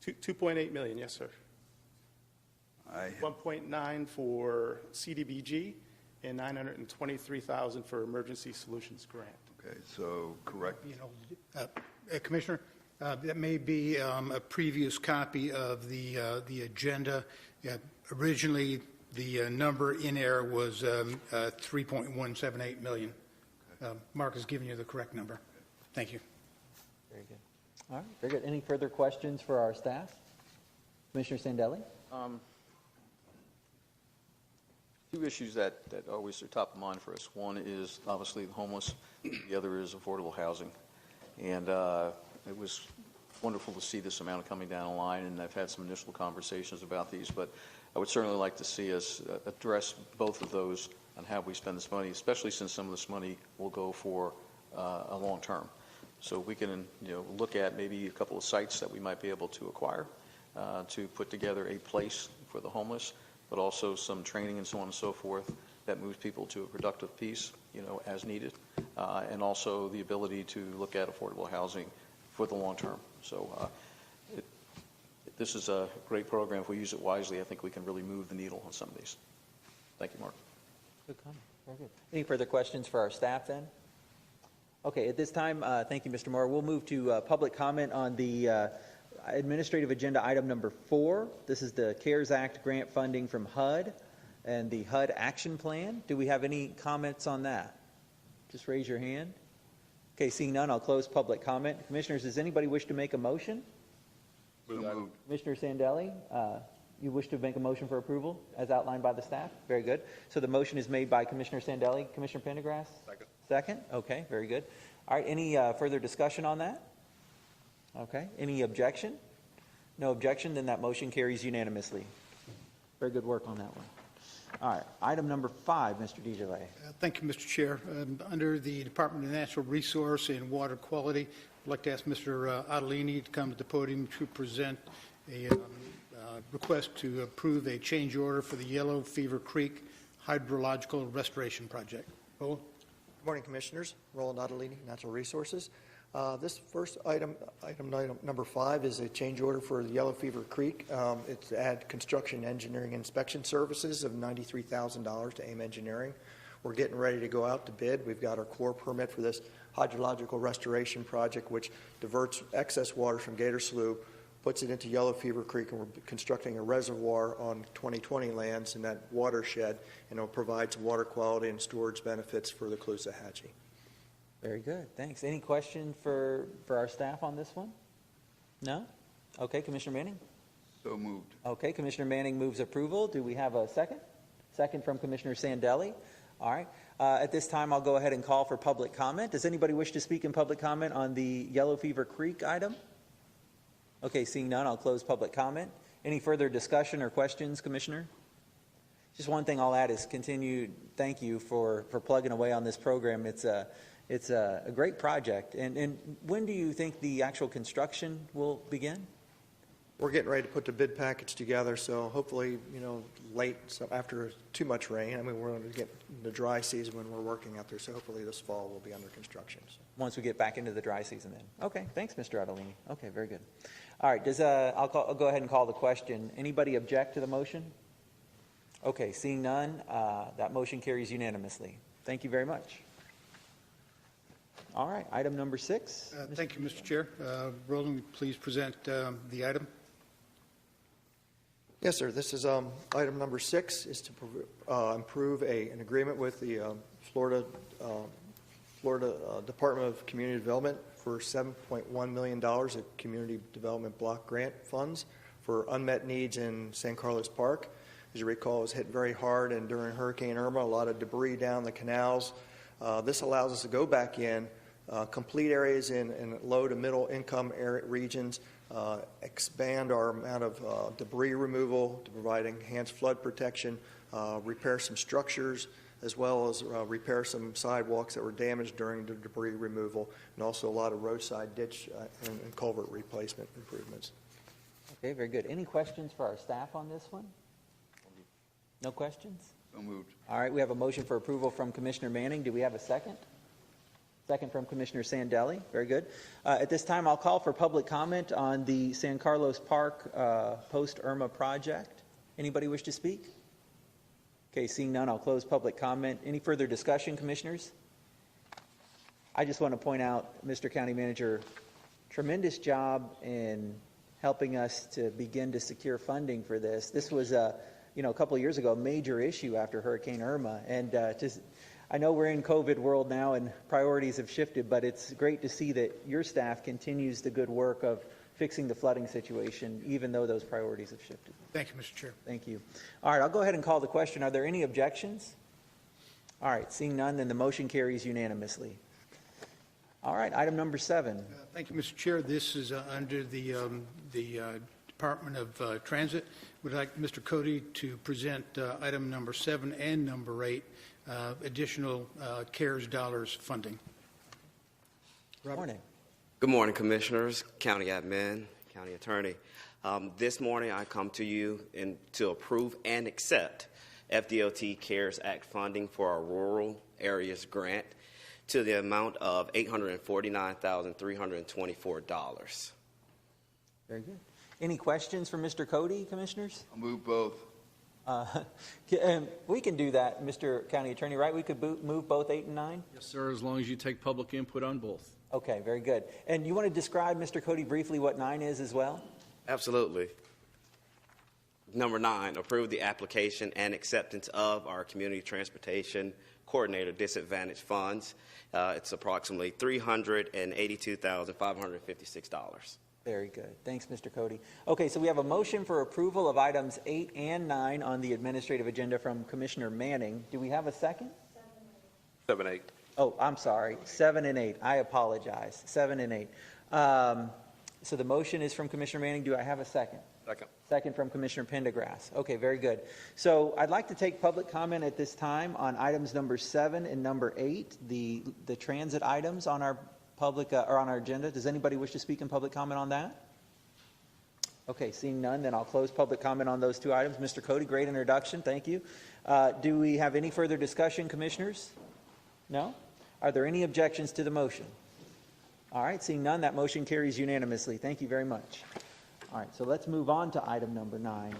2.8 million, yes, sir. 1.9 for CDBG and 923,000 for Emergency Solutions Grant. Okay, so correct. Commissioner, that may be a previous copy of the agenda. Originally, the number in error was 3.178 million. Mark has given you the correct number. Thank you. Very good. All right, very good. Any further questions for our staff? Commissioner Sandelli? Two issues that always are top of mind for us. One is obviously the homeless. The other is affordable housing. And it was wonderful to see this amount coming down the line, and I've had some initial conversations about these, but I would certainly like to see us address both of those on how we spend this money, especially since some of this money will go for a long term. So we can look at maybe a couple of sites that we might be able to acquire to put together a place for the homeless, but also some training and so on and so forth that moves people to a productive piece, as needed, and also the ability to look at affordable housing for the long term. So this is a great program. If we use it wisely, I think we can really move the needle on some of these. Thank you, Mark. Good comment. Very good. Any further questions for our staff then? Okay, at this time, thank you, Mr. Moore. We'll move to public comment on the administrative agenda item number 4. This is the CARES Act grant funding from HUD and the HUD action plan. Do we have any comments on that? Just raise your hand. Okay, seeing none, I'll close public comment. Commissioners, does anybody wish to make a motion? Moved. Commissioner Sandelli, you wish to make a motion for approval as outlined by the staff? Very good. So the motion is made by Commissioner Sandelli. Commissioner Pendergrass? Second. Second? Okay, very good. All right, any further discussion on that? Okay, any objection? No objection, then that motion carries unanimously. Very good work on that one. All right, item number 5, Mr. Desjardins. Thank you, Mr. Chair. Under the Department of Natural Resource and Water Quality, I'd like to ask Mr. Ottolini to come to the podium to present a request to approve a change order for the Yellow Fever Creek Hydrological Restoration Project. Roland? Good morning, Commissioners. Roland Ottolini, Natural Resources. This first item number 5, is a change order for the Yellow Fever Creek. It's to add construction engineering inspection services of $93,000 to AIM Engineering. We're getting ready to go out to bid. We've got our core permit for this hydrological restoration project, which diverts excess water from Gator Slough, puts it into Yellow Fever Creek, and we're constructing a reservoir on 2020 lands in that watershed, and it'll provide some water quality and storage benefits for the Caloosahatchee. Very good, thanks. Any question for our staff on this one? No? Okay, Commissioner Manning? So moved. Okay, Commissioner Manning moves approval. Do we have a second? Second from Commissioner Sandelli. All right. At this time, I'll go ahead and call for public comment. Does anybody wish to speak in public comment on the Yellow Fever Creek item? Okay, seeing none, I'll close public comment. Any further discussion or questions, Commissioner? Just one thing I'll add is continued thank you for plugging away on this program. It's a great project. And when do you think the actual construction will begin? We're getting ready to put the bid package together, so hopefully, late, so after too much rain. I mean, we're going to get the dry season when we're working out there, so hopefully this fall we'll be under construction. So. Once we get back into the dry season then. Okay, thanks, Mr. Ottolini. Okay, very good. All right, I'll go ahead and call the question. Anybody object to the motion? Okay, seeing none, that motion carries unanimously. Thank you very much. All right, item number 6. Thank you, Mr. Chair. Roland, please present the item. Yes, sir. This is item number 6, is to approve an agreement with the Florida Florida Department of Community Development for $7.1 million of community development block grant funds for unmet needs in San Carlos Park. As you recall, it was hit very hard, and during Hurricane Irma, a lot of debris down the canals. This allows us to go back in, complete areas in low to middle income regions, expand our amount of debris removal to provide enhanced flood protection, repair some structures, as well as repair some sidewalks that were damaged during the debris removal, and also a lot of roadside ditch and culvert replacement improvements. Okay, very good. Any questions for our staff on this one? No questions? So moved. All right, we have a motion for approval from Commissioner Manning. Do we have a second? Second from Commissioner Sandelli. Very good. At this time, I'll call for public comment on the San Carlos Park post-Irma project. Anybody wish to speak? Okay, seeing none, I'll close public comment. Any further discussion, Commissioners? I just want to point out, Mr. County Manager, tremendous job in helping us to begin to secure funding for this. This was a couple of years ago, a major issue after Hurricane Irma. And I know we're in COVID world now and priorities have shifted, but it's great to see that your staff continues the good work of fixing the flooding situation, even though those priorities have shifted. Thank you, Mr. Chair. Thank you. All right, I'll go ahead and call the question. Are there any objections? All right, seeing none, then the motion carries unanimously. All right, item number 7. Thank you, Mr. Chair. This is under the Department of Transit. Would like Mr. Cody to present item number 7 and number 8, additional CARES dollars funding. Good morning. Good morning, Commissioners, County Admin, County Attorney. This morning I come to you to approve and accept FDOT CARES Act funding for our rural areas grant to the amount of $849,324. Very good. Any questions for Mr. Cody, Commissioners? I'll move both. We can do that, Mr. County Attorney, right? We could move both 8 and 9? Yes, sir, as long as you take public input on both. Okay, very good. And you want to describe, Mr. Cody, briefly what 9 is as well? Absolutely. Number 9, approve the application and acceptance of our Community Transportation Coordinator Disadvantage Funds. It's approximately $382,556. Very good. Thanks, Mr. Cody. Okay, so we have a motion for approval of items 8 and 9 on the administrative agenda from Commissioner Manning. Do we have a second? 7, 8. Oh, I'm sorry. 7 and 8. I apologize. 7 and 8. So the motion is from Commissioner Manning. Do I have a second? Second. Second from Commissioner Pendergrass. Okay, very good. So I'd like to take public comment at this time on items number 7 and number 8, the transit items on our public or on our agenda. Does anybody wish to speak in public comment on that? Okay, seeing none, then I'll close public comment on those 2 items. Mr. Cody, great introduction. Thank you. Do we have any further discussion, Commissioners? No? Are there any objections to the motion? All right, seeing none, that motion carries unanimously. Thank you very much. All right, so let's move on to item number 9.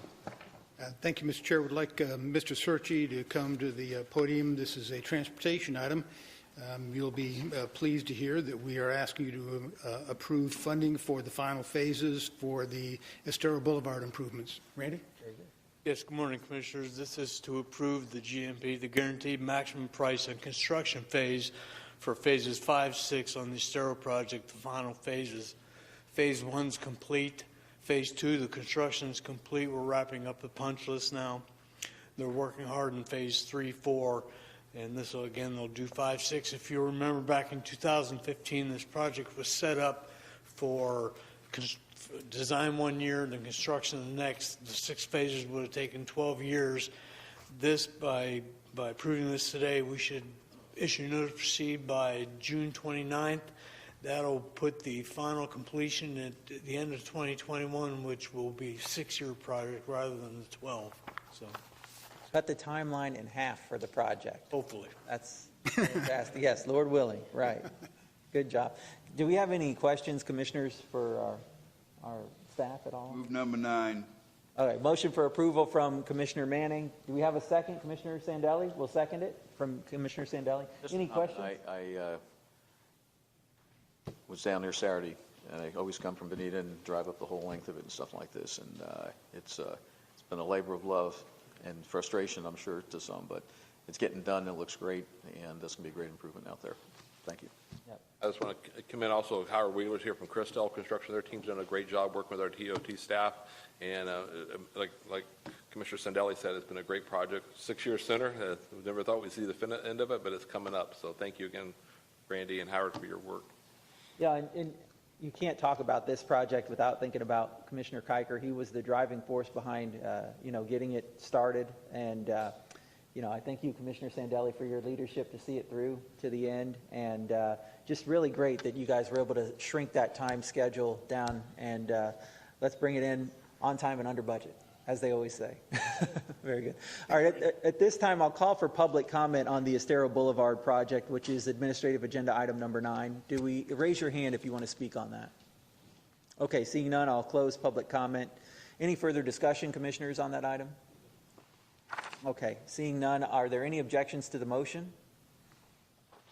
Thank you, Mr. Chair. Would like Mr. Searchy to come to the podium. This is a transportation item. You'll be pleased to hear that we are asking you to approve funding for the final phases for the Estero Boulevard improvements. Randy? Very good. Yes, good morning, Commissioners. This is to approve the GMP, the Guaranteed Maximum Price and Construction Phase for phases 5, 6 on the Estero project, the final phases. Phase 1's complete. Phase 2, the construction is complete. We're wrapping up the punch list now. They're working hard in phase 3, 4, and this will, again, they'll do 5, 6. If you remember back in 2015, this project was set up for design 1 year, then construction the next. The 6 phases would have taken 12 years. This, by approving this today, we should issue notice to proceed by June 29th. That'll put the final completion at the end of 2021, which will be a 6-year project rather than the 12. So, Cut the timeline in half for the project. hopefully. That's fantastic. Yes, Lord willing. Right. Good job. Do we have any questions, Commissioners, for our staff at all? Move number 9. All right, motion for approval from Commissioner Manning. Do we have a second? Commissioner Sandelli will second it from Commissioner Sandelli. Any questions? I was down there Saturday, and I always come from Bonita and drive up the whole length of it and stuff like this. And it's been a labor of love and frustration, I'm sure, to some, but it's getting done. It looks great, and that's going to be a great improvement out there. thank you. I just want to commend also Howard Wheeler's here from Christel Construction. Their team's done a great job working with our TOT staff. And like Commissioner Sandelli said, it's been a great project. 6 years sooner. We never thought we'd see the end of it, but it's coming up. So thank you again, Randy and Howard, for your work. Yeah, and you can't talk about this project without thinking about Commissioner Kiker. He was the driving force behind, getting it started. And, I thank you, Commissioner Sandelli, for your leadership to see it through to the end. And just really great that you guys were able to shrink that time schedule down. And let's bring it in on time and under budget, as they always say. Very good. All right, at this time, I'll call for public comment on the Estero Boulevard project, which is administrative agenda item number 9. Raise your hand if you want to speak on that. Okay, seeing none, I'll close public comment. Any further discussion, commissioners, on that item? Okay, seeing none, are there any objections to the motion?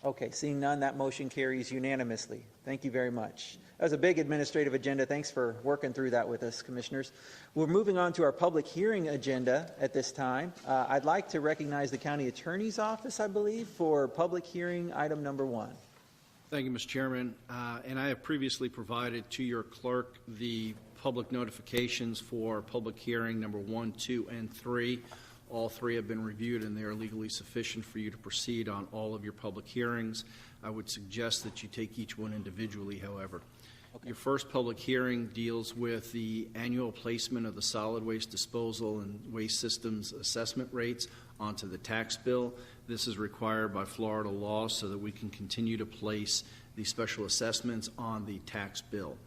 Okay, seeing none, that motion carries unanimously. Thank you very much. That was a big administrative agenda. Thanks for working through that with us, commissioners. We're moving on to our public hearing agenda at this time. I'd like to recognize the county attorney's office, I believe, for public hearing item number 1. Thank you, Mr. Chairman. And I have previously provided to your clerk the public notifications for public hearing number 1, 2, and 3. All 3 have been reviewed and they are legally sufficient for you to proceed on all of your public hearings. I would suggest that you take each one individually, however. Okay. Your first public hearing deals with the annual placement of the solid waste disposal and waste systems assessment rates onto the tax bill. This is required by Florida law so that we can continue to place the special assessments on the tax bill.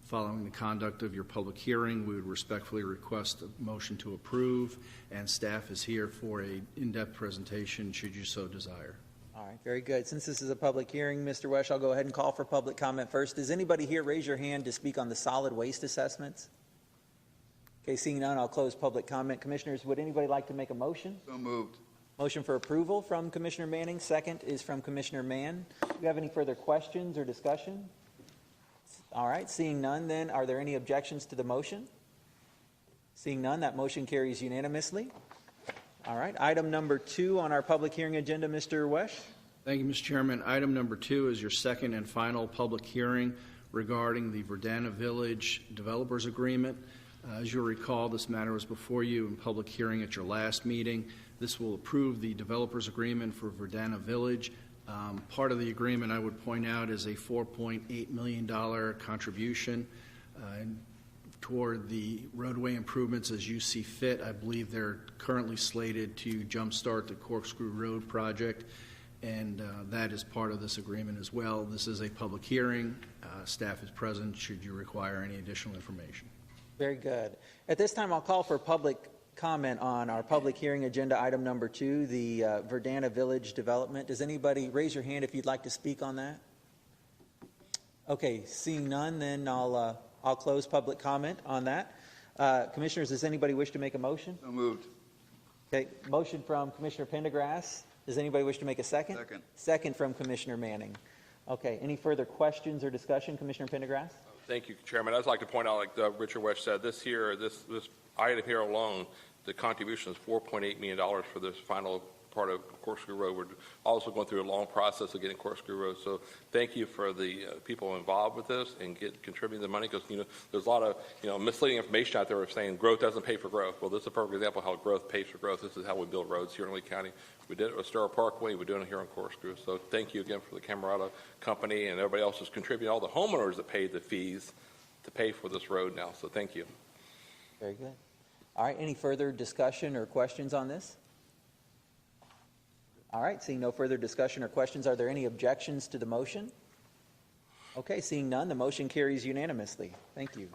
Following the conduct of your public hearing, we would respectfully request a motion to approve, and staff is here for an in-depth presentation should you so desire. All right, very good. Since this is a public hearing, Mr. Wesh, I'll go ahead and call for public comment first. Does anybody here raise your hand to speak on the solid waste assessments? Okay, seeing none, I'll close public comment. Commissioners, would anybody like to make a motion? So moved. Motion for approval from Commissioner Manning. Second is from Commissioner Mann. Do you have any further questions or discussion? All right, seeing none then, are there any objections to the motion? Seeing none, that motion carries unanimously. All right, item number 2 on our public hearing agenda, Mr. Wesh. Thank you, Mr. Chairman. Item number 2 is your second and final public hearing regarding the Verdana Village Developers Agreement. As you'll recall, this matter was before you in public hearing at your last meeting. This will approve the Developers Agreement for Verdana Village. Part of the agreement, I would point out, is a $4.8 million contribution toward the roadway improvements as you see fit. I believe they're currently slated to jumpstart the Corkscrew Road project, and that is part of this agreement as well. This is a public hearing. Staff is present should you require any additional information. Very good. At this time, I'll call for public comment on our public hearing agenda item number 2, the Verdana Village development. Does anybody raise your hand if you'd like to speak on that? Okay, seeing none, then I'll close public comment on that. Commissioners, does anybody wish to make a motion? So moved. Okay, motion from Commissioner Pendergrass. Does anybody wish to make a second? Second. Second from Commissioner Manning. Okay, any further questions or discussion, Commissioner Pendergrass? Thank you, Chairman. I'd like to point out, like Richard Wesh said, this item here alone, the contribution is $4.8 million for this final part of Corkscrew Road. We're also going through a long process of getting Corkscrew Road. So thank you for the people involved with this and contributing the money, because there's a lot of misleading information out there saying growth doesn't pay for growth. Well, this is a perfect example of how growth pays for growth. This is how we build roads here in Lee County. We did it with Estero Parkway. We're doing it here on Corkscrew. So thank you again for the Camerata Company and everybody else who's contributing, all the homeowners that paid the fees to pay for this road now. So thank you. Very good. All right, any further discussion or questions on this? All right, seeing no further discussion or questions, are there any objections to the motion? Okay, seeing none, the motion carries unanimously. Thank you.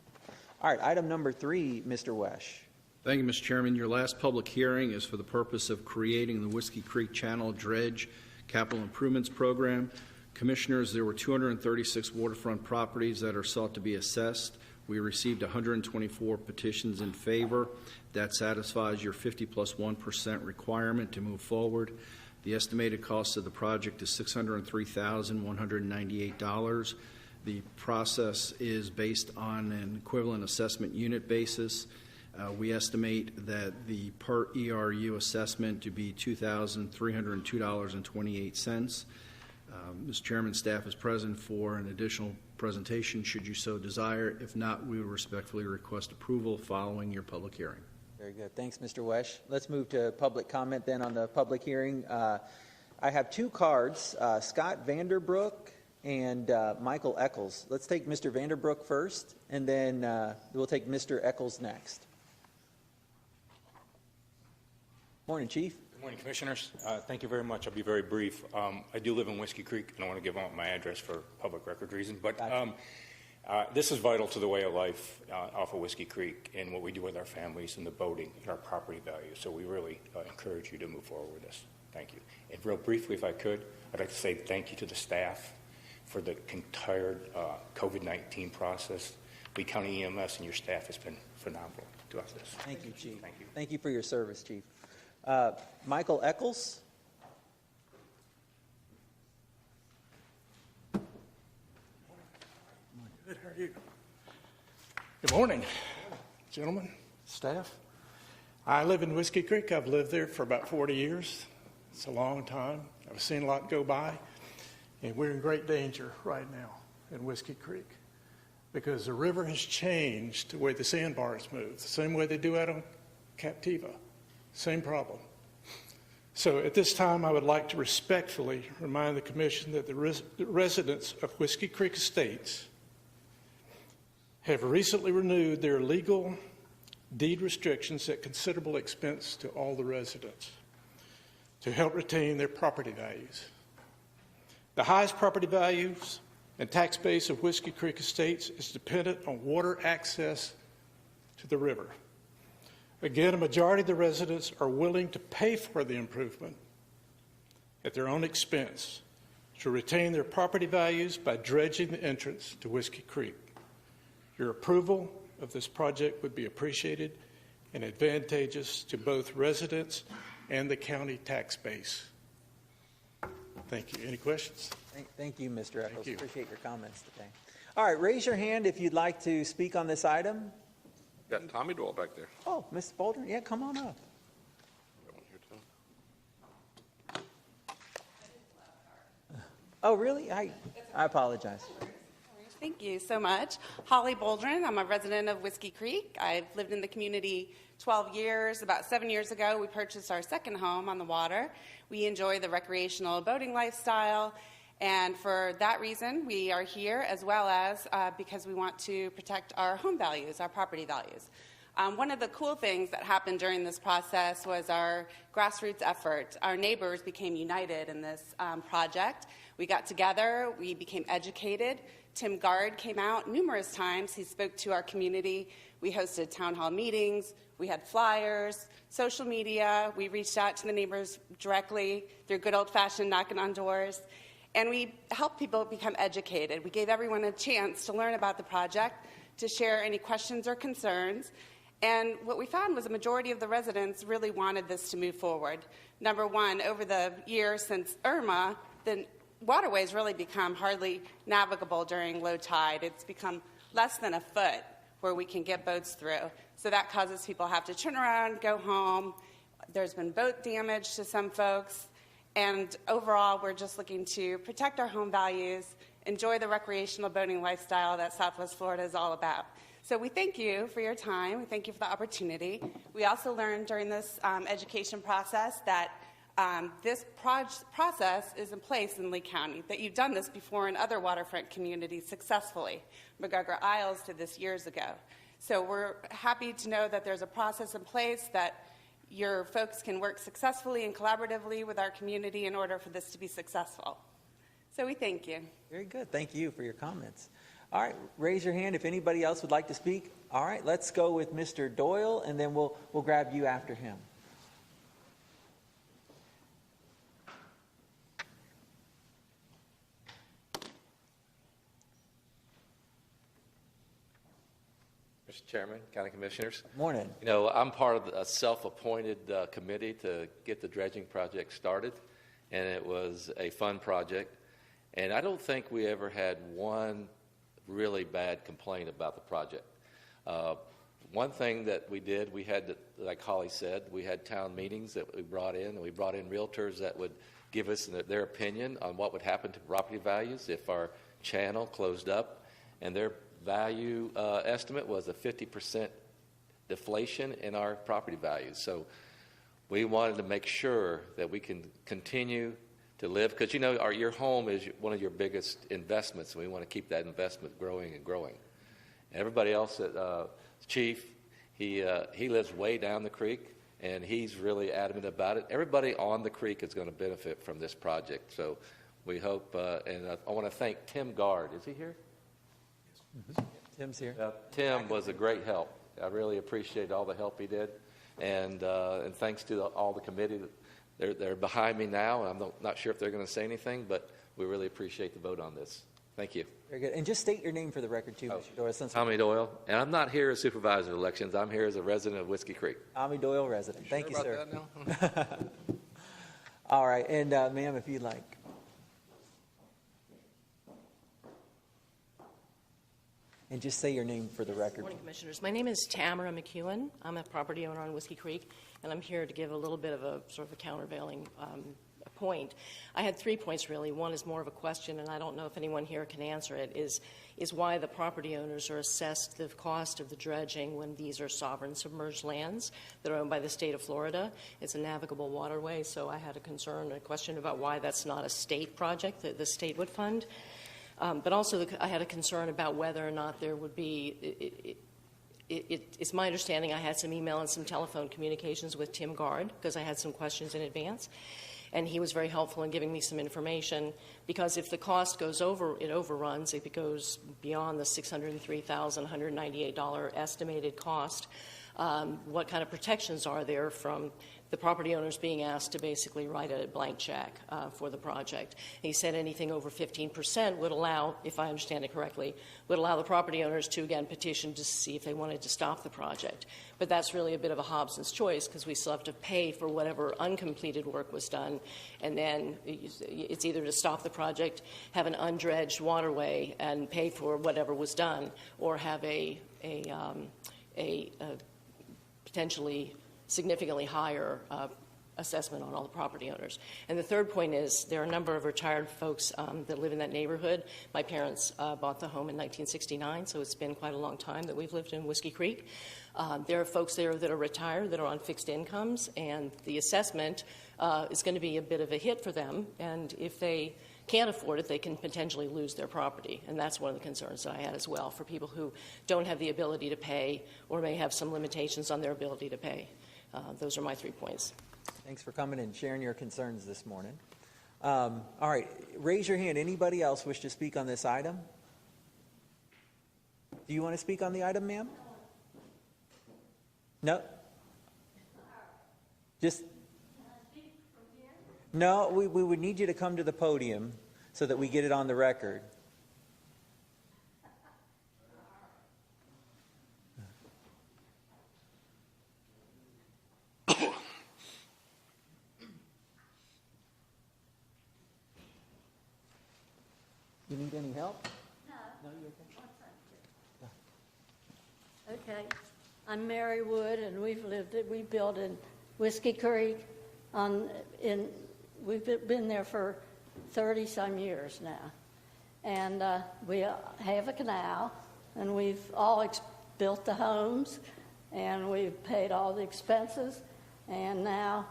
All right, item number 3, Mr. Wesh. Thank you, Mr. Chairman. Your last public hearing is for the purpose of creating the Whiskey Creek Channel Dredge Capital Improvements Program. Commissioners, there were 236 waterfront properties that are sought to be assessed. We received 124 petitions in favor. That satisfies your 50+1% requirement to move forward. The estimated cost of the project is $603,198. The process is based on an equivalent assessment unit basis. We estimate that the per ERU assessment to be $2,302.28. Mr. Chairman, staff is present for an additional presentation should you so desire. If not, we would respectfully request approval following your public hearing. Very good. Thanks, Mr. Wesch. Let's move to public comment then on the public hearing. I have two cards, Scott Vanderbrook and Michael Eccles. Let's take Mr. Vanderbrook first, and then we'll take Mr. Eccles next. Morning, Chief. Good morning, Commissioners. Thank you very much. I'll be very brief. I do live in Whiskey Creek, and I want to give out my address for public record reasons, but this is vital to the way of life off of Whiskey Creek and what we do with our families and the boating and our property value. So we really encourage you to move forward with this. Thank you. And real briefly, if I could, I'd like to say thank you to the staff for the entire COVID-19 process. Lee County EMS and your staff has been phenomenal throughout this. Thank you, Chief. Thank you. Thank you for your service, Chief. Michael Eccles. Good, how are you? Good morning, gentlemen, staff. I live in Whiskey Creek. I've lived there for about 40 years. It's a long time. I've seen a lot go by, and we're in great danger right now in Whiskey Creek because the river has changed the way the sandbars move, the same way they do out on Captiva. Same problem. So at this time, I would like to respectfully remind the Commission that the residents of Whiskey Creek Estates have recently renewed their legal deed restrictions at considerable expense to all the residents to help retain their property values. The highest property values and tax base of Whiskey Creek Estates is dependent on water access to the river. Again, a majority of the residents are willing to pay for the improvement at their own expense to retain their property values by dredging the entrance to Whiskey Creek. Your approval of this project would be appreciated and advantageous to both residents and the county tax base. Thank you. Any questions? Thank you, Mr. Eccles. Thank you. Appreciate your comments today. All right, raise your hand if you'd like to speak on this item. Got Tommy Doyle back there. Oh, Ms. Boulder, yeah, come on up. Got one here, too. Oh, really? I apologize. Thank you so much. Holly Boldrin. I'm a resident of Whiskey Creek. I've lived in the community 12 years. About 7 years ago, we purchased our second home on the water. We enjoy the recreational boating lifestyle, and for that reason, we are here, as well as because we want to protect our home values, our property values. One of the cool things that happened during this process was our grassroots effort. Our neighbors became united in this project. We got together, we became educated. Tim Gard came out numerous times. He spoke to our community. We hosted town hall meetings. We had flyers, social media. We reached out to the neighbors directly through good old-fashioned knocking on doors. And we helped people become educated. We gave everyone a chance to learn about the project, to share any questions or concerns. And what we found was a majority of the residents really wanted this to move forward. Number one, over the years since Irma, the waterways really become hardly navigable during low tide. It's become less than a foot where we can get boats through. So that causes people to have to turn around, go home. There's been boat damage to some folks. And overall, we're just looking to protect our home values, enjoy the recreational boating lifestyle that Southwest Florida is all about. So we thank you for your time. We thank you for the opportunity. We also learned during this education process that this process is in place in Lee County, that you've done this before in other waterfront communities successfully. McGregor Isles did this years ago. So we're happy to know that there's a process in place that your folks can work successfully and collaboratively with our community in order for this to be successful. So we thank you. Very good. Thank you for your comments. All right, raise your hand if anybody else would like to speak. All right, let's go with Mr. Doyle, and then we'll grab you after him. Mr. Chairman, County Commissioners. Morning. You know, I'm part of a self-appointed committee to get the dredging project started, and it was a fun project. And I don't think we ever had one really bad complaint about the project. One thing that we did, we had, like Holly said, we had town meetings that we brought in, and we brought in realtors that would give us their opinion on what would happen to property values if our channel closed up. And their value estimate was a 50% deflation in our property values. So we wanted to make sure that we can continue to live, because you know your home is one of your biggest investments, and we want to keep that investment growing and growing. Everybody else, Chief, he lives way down the creek, and he's really adamant about it. Everybody on the creek is going to benefit from this project. So we hope, and I want to thank Tim Gard. Is he here? Mm-hmm. Tim's here. Tim was a great help. I really appreciate all the help he did, and thanks to all the committee. They're behind me now, and I'm not sure if they're going to say anything, but we really appreciate the vote on this. Thank you. Very good. And just state your name for the record, too, Mr. Doyle. Tommy Doyle, and I'm not here as supervisor of elections. I'm here as a resident of Whiskey Creek. Tommy Doyle, resident. Thank you, sir. That now? All right, and ma'am, if you'd like. And just say your name for the record. Good morning, Commissioners. My name is Tamara McEwen. I'm a property owner on Whiskey Creek, and I'm here to give a little bit of a sort of a countervailing point. I had 3 points, really. One is more of a question, and I don't know if anyone here can answer it, is why the property owners are assessed the cost of the dredging when these are sovereign submerged lands that are owned by the state of Florida. It's a navigable waterway, so I had a question about why that's not a state project that the state would fund. But also, I had a concern about whether or not there would be, it's my understanding I had some email and some telephone communications with Tim Gard because I had some questions in advance. And he was very helpful in giving me some information because if the cost goes over, it overruns, if it goes beyond the $603,198 estimated cost, what kind of protections are there from the property owners being asked to basically write a blank check for the project. He said anything over 15% would allow, if I understand it correctly, would allow the property owners to, again, petition to see if they wanted to stop the project. But that's really a bit of a Hobson's choice because we still have to pay for whatever uncompleted work was done, and then it's either to stop the project, have an undredged waterway, and pay for whatever was done, or have a potentially significantly higher assessment on all the property owners. And the third point is there are a number of retired folks that live in that neighborhood. My parents bought the home in 1969, so it's been quite a long time that we've lived in Whiskey Creek. There are folks there that are retired that are on fixed incomes, and the assessment is going to be a bit of a hit for them. And if they can't afford it, they can potentially lose their property. And that's one of the concerns that I had as well for people who don't have the ability to pay or may have some limitations on their ability to pay. Those are my 3 points. Thanks for coming and sharing your concerns this morning. All right, raise your hand. Anybody else wish to speak on this item? Do you want to speak on the item, ma'am? No? Just... No, we would need you to come to the podium so that we get it on the record. You need any help? No. No, you okay? Okay. I'm Mary Wood, and we built in Whiskey Creek. We've been there for 30-some years now. And we have a canal, and we've all built the homes, and we've paid all the expenses, and now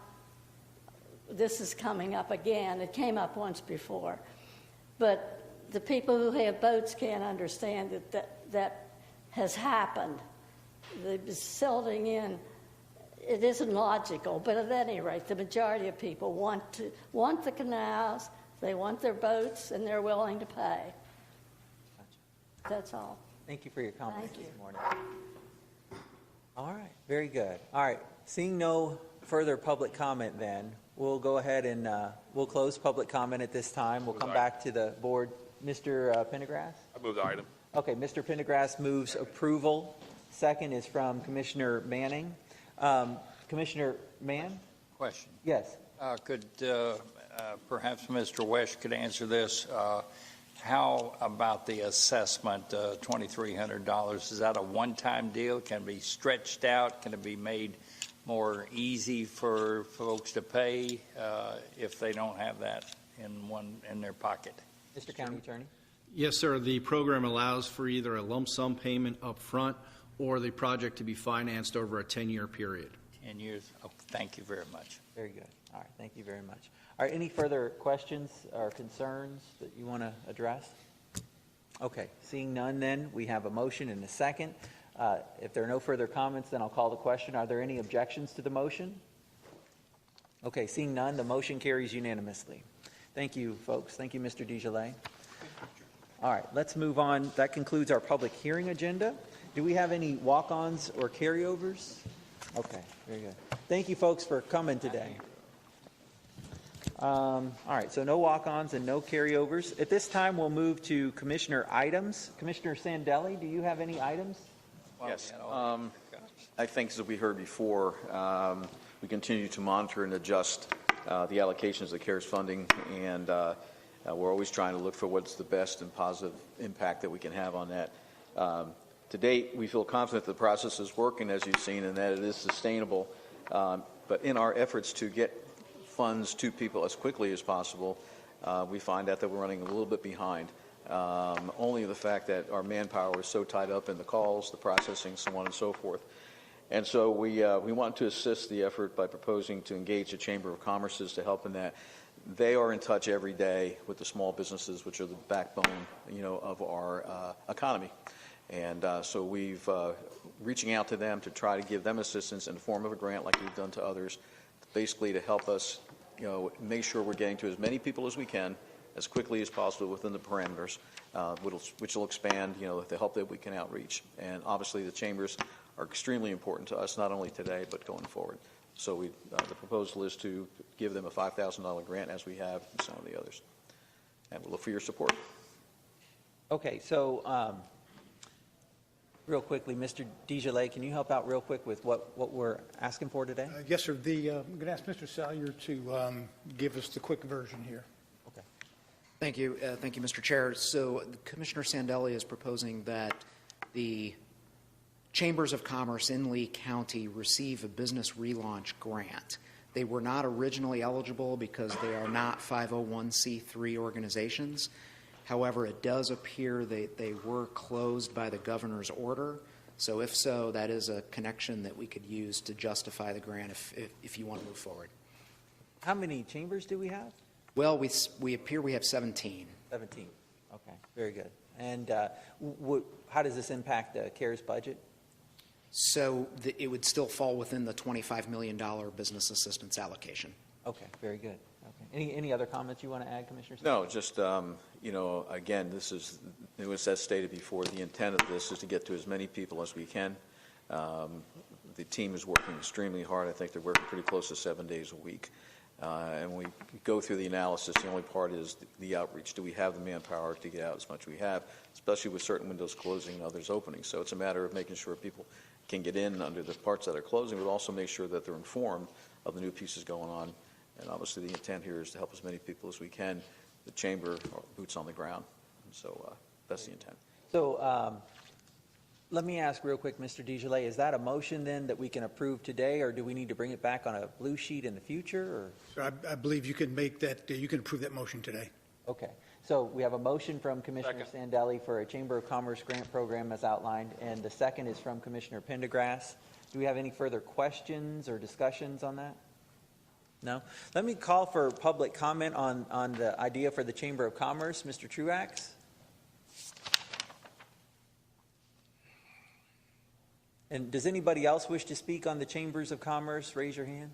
this is coming up again. It came up once before. But the people who have boats can't understand that has happened. The silting in, it isn't logical, but at any rate, the majority of people want the canals, they want their boats, and they're willing to pay. Gotcha. That's all. Thank you for your comments this morning. All right, very good. All right, seeing no further public comment then, we'll go ahead and we'll close public comment at this time. We'll come back to the board. Mr. Pendergrass? I move the item. Okay, Mr. Pendergrass moves approval. Second is from Commissioner Manning. Commissioner Mann? Question. Yes. Could perhaps Mr. West could answer this. How about the assessment, $2,300? Is that a one-time deal? Can it be stretched out? Can it be made more easy for folks to pay if they don't have that in their pocket. Mr. County Attorney? Yes, sir. The program allows for either a lump sum payment up front or the project to be financed over a 10-year period. 10 years. Oh, thank you very much. Very good. All right, thank you very much. All right, any further questions or concerns that you want to address? Okay, seeing none then, we have a motion and a second. If there are no further comments, then I'll call the question. Are there any objections to the motion? Okay, seeing none, the motion carries unanimously. Thank you, folks. Thank you, Mr. DeGillet. All right, let's move on. That concludes our public hearing agenda. Do we have any walk-ons or carryovers? Okay, very good. Thank you, folks, for coming today. All right, so no walk-ons and no carryovers. At this time, we'll move to commissioner items. Commissioner Sandelli, do you have any items? Yes. I think, as we heard before, we continue to monitor and adjust the allocations of CARES funding, and we're always trying to look for what's the best and positive impact that we can have on that. To date, we feel confident the process is working, as you've seen, and that it is sustainable. But in our efforts to get funds to people as quickly as possible, we find out that we're running a little bit behind. Only the fact that our manpower is so tied up in the calls, the processing, so on and so forth. And so we want to assist the effort by proposing to engage the Chamber of Commerce's to help in that. They are in touch every day with the small businesses, which are the backbone, of our economy. And so we've reaching out to them to try to give them assistance in the form of a grant like we've done to others, basically to help us, make sure we're getting to as many people as we can as quickly as possible within the parameters, which will expand, the help that we can outreach. And obviously the chambers are extremely important to us, not only today, but going forward. So the proposal is to give them a $5,000 grant, as we have in some of the others. And we'll look for your support. Okay, so real quickly, Mr. DeGillet, can you help out real quick with what we're asking for today? Yes, sir. I'm going to ask Mr. Salyer to give us the quick version here. Okay. Thank you. Thank you, Mr. Chair. So Commissioner Sandelli is proposing that the Chambers of Commerce in Lee County receive a business relaunch grant. They were not originally eligible because they are not 501c3 organizations. However, it does appear they were closed by the governor's order. So if so, that is a connection that we could use to justify the grant if you want to move forward. How many chambers do we have? Well, we appear we have 17. 17. Okay, very good. And how does this impact the CARES budget? So it would still fall within the $25 million business assistance allocation. Okay, very good. Okay. Any other comments you want to add, Commissioner? No, just, again, it was as stated before, the intent of this is to get to as many people as we can. The team is working extremely hard. I think they're working pretty close to 7 days a week. And when we go through the analysis, the only part is the outreach. Do we have the manpower to get out as much as we have, especially with certain windows closing and others opening? So it's a matter of making sure people can get in under the parts that are closing, but also make sure that they're informed of the new pieces going on. And obviously the intent here is to help as many people as we can. The chamber, boots on the ground. So that's the intent. So let me ask real quick, Mr. DeGillet, is that a motion then that we can approve today, or do we need to bring it back on a blue sheet in the future? Or? So I believe you can make that, you can approve that motion today. Okay. So we have a motion from Commissioner Sandelli for a Chamber of Commerce grant program as outlined, and the second is from Commissioner Pendergrass. Do we have any further questions or discussions on that? No? Let me call for public comment on the idea for the Chamber of Commerce. Mr. Truax? And does anybody else wish to speak on the Chambers of Commerce? Raise your hand.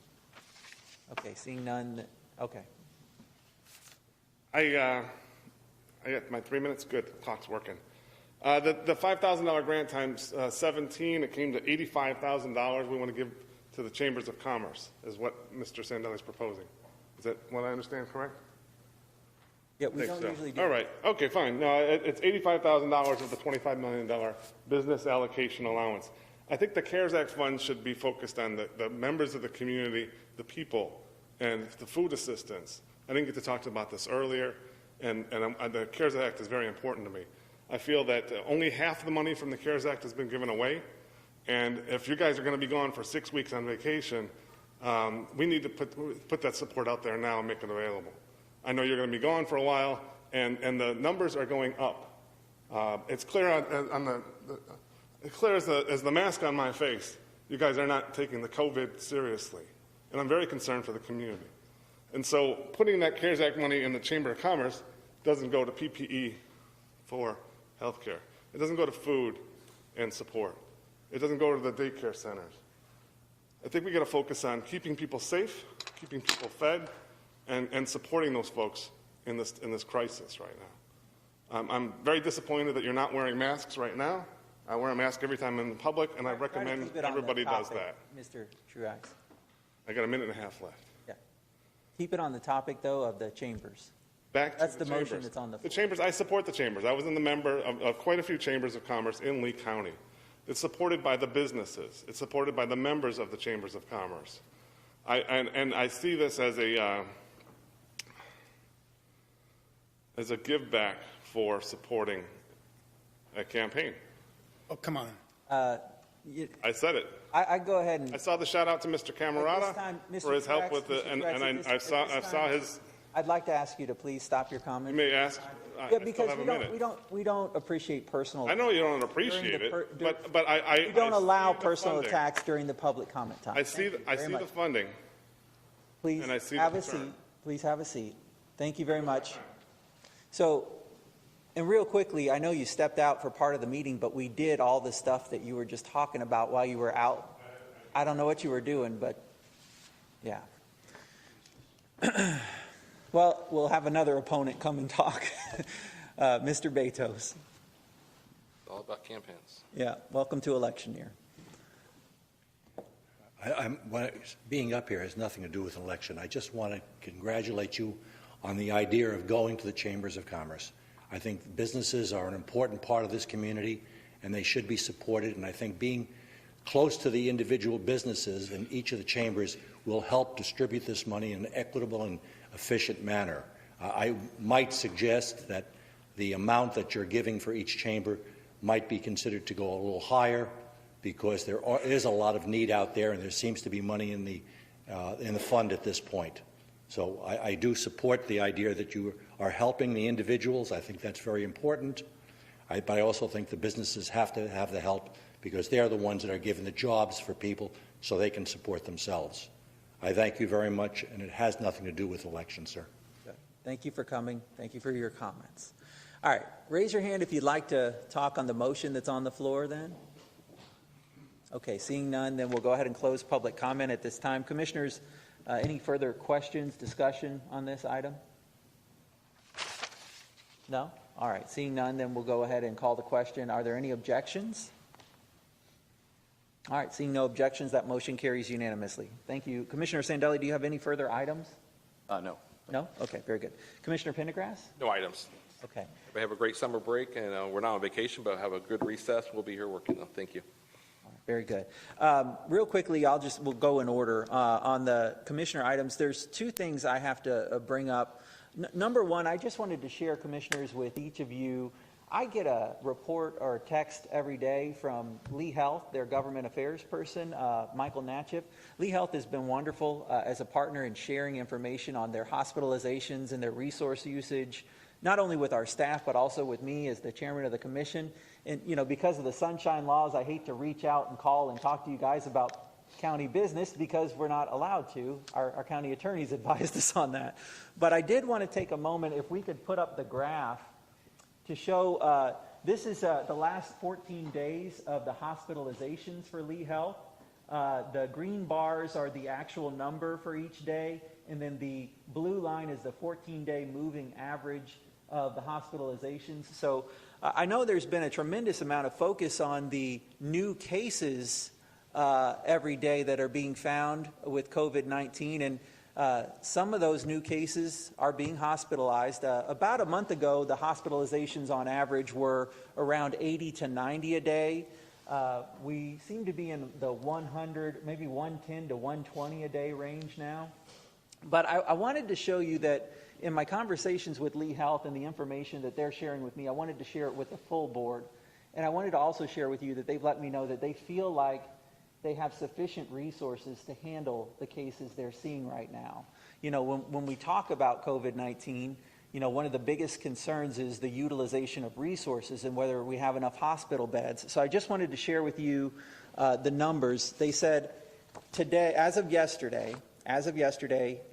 Okay, seeing none. Okay. I got my 3 minutes. Good. The clock's working. The $5,000 grant times 17, it came to $85,000 we want to give to the Chambers of Commerce, is what Mr. Sandelli is proposing. Is that what I understand correct? Yeah, we don't usually do. All right. Okay, fine. No, it's $85,000 of the $25 million business allocation allowance. I think the CARES Act funds should be focused on the members of the community, the people, and the food assistance. I didn't get to talk about this earlier, and the CARES Act is very important to me. I feel that only half the money from the CARES Act has been given away, And if you guys are going to be gone for 6 weeks on vacation, we need to put that support out there now and make it available. I know you're going to be gone for a while, and the numbers are going up. It's clear it's clear as the mask on my face. You guys are not taking the COVID seriously, and I'm very concerned for the community. And so, putting that CARES Act money in the Chamber of Commerce doesn't go to PPE for healthcare. It doesn't go to food and support. It doesn't go to the daycare centers. I think we got to focus on keeping people safe, keeping people fed, and supporting those folks in this crisis right now. I'm very disappointed that you're not wearing masks right now. I wear a mask every time I'm in public, and I recommend everybody does that. Mr. Truax. I got a minute and a half left. Yeah. Keep it on the topic, though, of the chambers. That's the motion that's on the floor. The chambers, I support the chambers. I was in the member of quite a few chambers of commerce in Lee County. It's supported by the businesses. It's supported by the members of the chambers of commerce. And I see this as a give back for supporting a campaign. Oh, come on. I said it. I go ahead and... I saw the shout out to Mr. Camerata for his help with the, and I saw his... I'd like to ask you to please stop your comments. You may ask. Yeah, because we don't appreciate personal... I know you don't appreciate it, but I... We don't allow personal attacks during the public comment time. I see the funding. Please have a seat. Please have a seat. Thank you very much. So, and real quickly, I know you stepped out for part of the meeting, but we did all the stuff that you were just talking about while you were out. I don't know what you were doing, but yeah. Well, we'll have another opponent come and talk. Mr. Betos. All about campaigns. Yeah, welcome to election year. Being up here has nothing to do with an election. I just want to congratulate you on the idea of going to the chambers of commerce. I think businesses are an important part of this community, and they should be supported. And I think being close to the individual businesses in each of the chambers will help distribute this money in an equitable and efficient manner. I might suggest that the amount that you're giving for each chamber might be considered to go a little higher, because there is a lot of need out there, and there seems to be money in the fund at this point. So I do support the idea that you are helping the individuals. I think that's very important. But I also think the businesses have to have the help, because they're the ones that are giving the jobs for people so they can support themselves. I thank you very much, and it has nothing to do with elections, sir. Thank you for coming. Thank you for your comments. All right, raise your hand if you'd like to talk on the motion that's on the floor then. Okay, seeing none, then we'll go ahead and close public comment at this time. Commissioners, any further questions, discussion on this item? No? All right, seeing none, then we'll go ahead and call the question. Are there any objections? All right, seeing no objections, that motion carries unanimously. Thank you. Commissioner Sandelli, do you have any further items? No. No? Okay, very good. Commissioner Pendergrass? No items. Okay. We have a great summer break, and we're not on vacation, but have a good recess. We'll be here working. Thank you. Very good. Real quickly, we'll go in order. On the commissioner items, there's two things I have to bring up. Number one, I just wanted to share, commissioners, with each of you. I get a report or a text every day from Lee Health, their government affairs person, Michael Natchip. Lee Health has been wonderful as a partner in sharing information on their hospitalizations and their resource usage, not only with our staff, but also with me as the chairman of the commission. And, because of the sunshine laws, I hate to reach out and call and talk to you guys about county business because we're not allowed to. Our county attorneys advised us on that. But I did want to take a moment, if we could put up the graph to show, this is the last 14 days of the hospitalizations for Lee Health. The green bars are the actual number for each day, and then the blue line is the 14-day moving average of the hospitalizations. So I know there's been a tremendous amount of focus on the new cases every day that are being found with COVID-19, and some of those new cases are being hospitalized. About a month ago, the hospitalizations on average were around 80 to 90 a day. We seem to be in the 100, maybe 110 to 120 a day range now. But I wanted to show you that in my conversations with Lee Health and the information that they're sharing with me, I wanted to share it with the full board. And I wanted to also share with you that they've let me know that they feel like they have sufficient resources to handle the cases they're seeing right now. You know, when we talk about COVID-19, you know, one of the biggest concerns is the utilization of resources and whether we have enough hospital beds. So I just wanted to share with you the numbers. They said today, as of yesterday,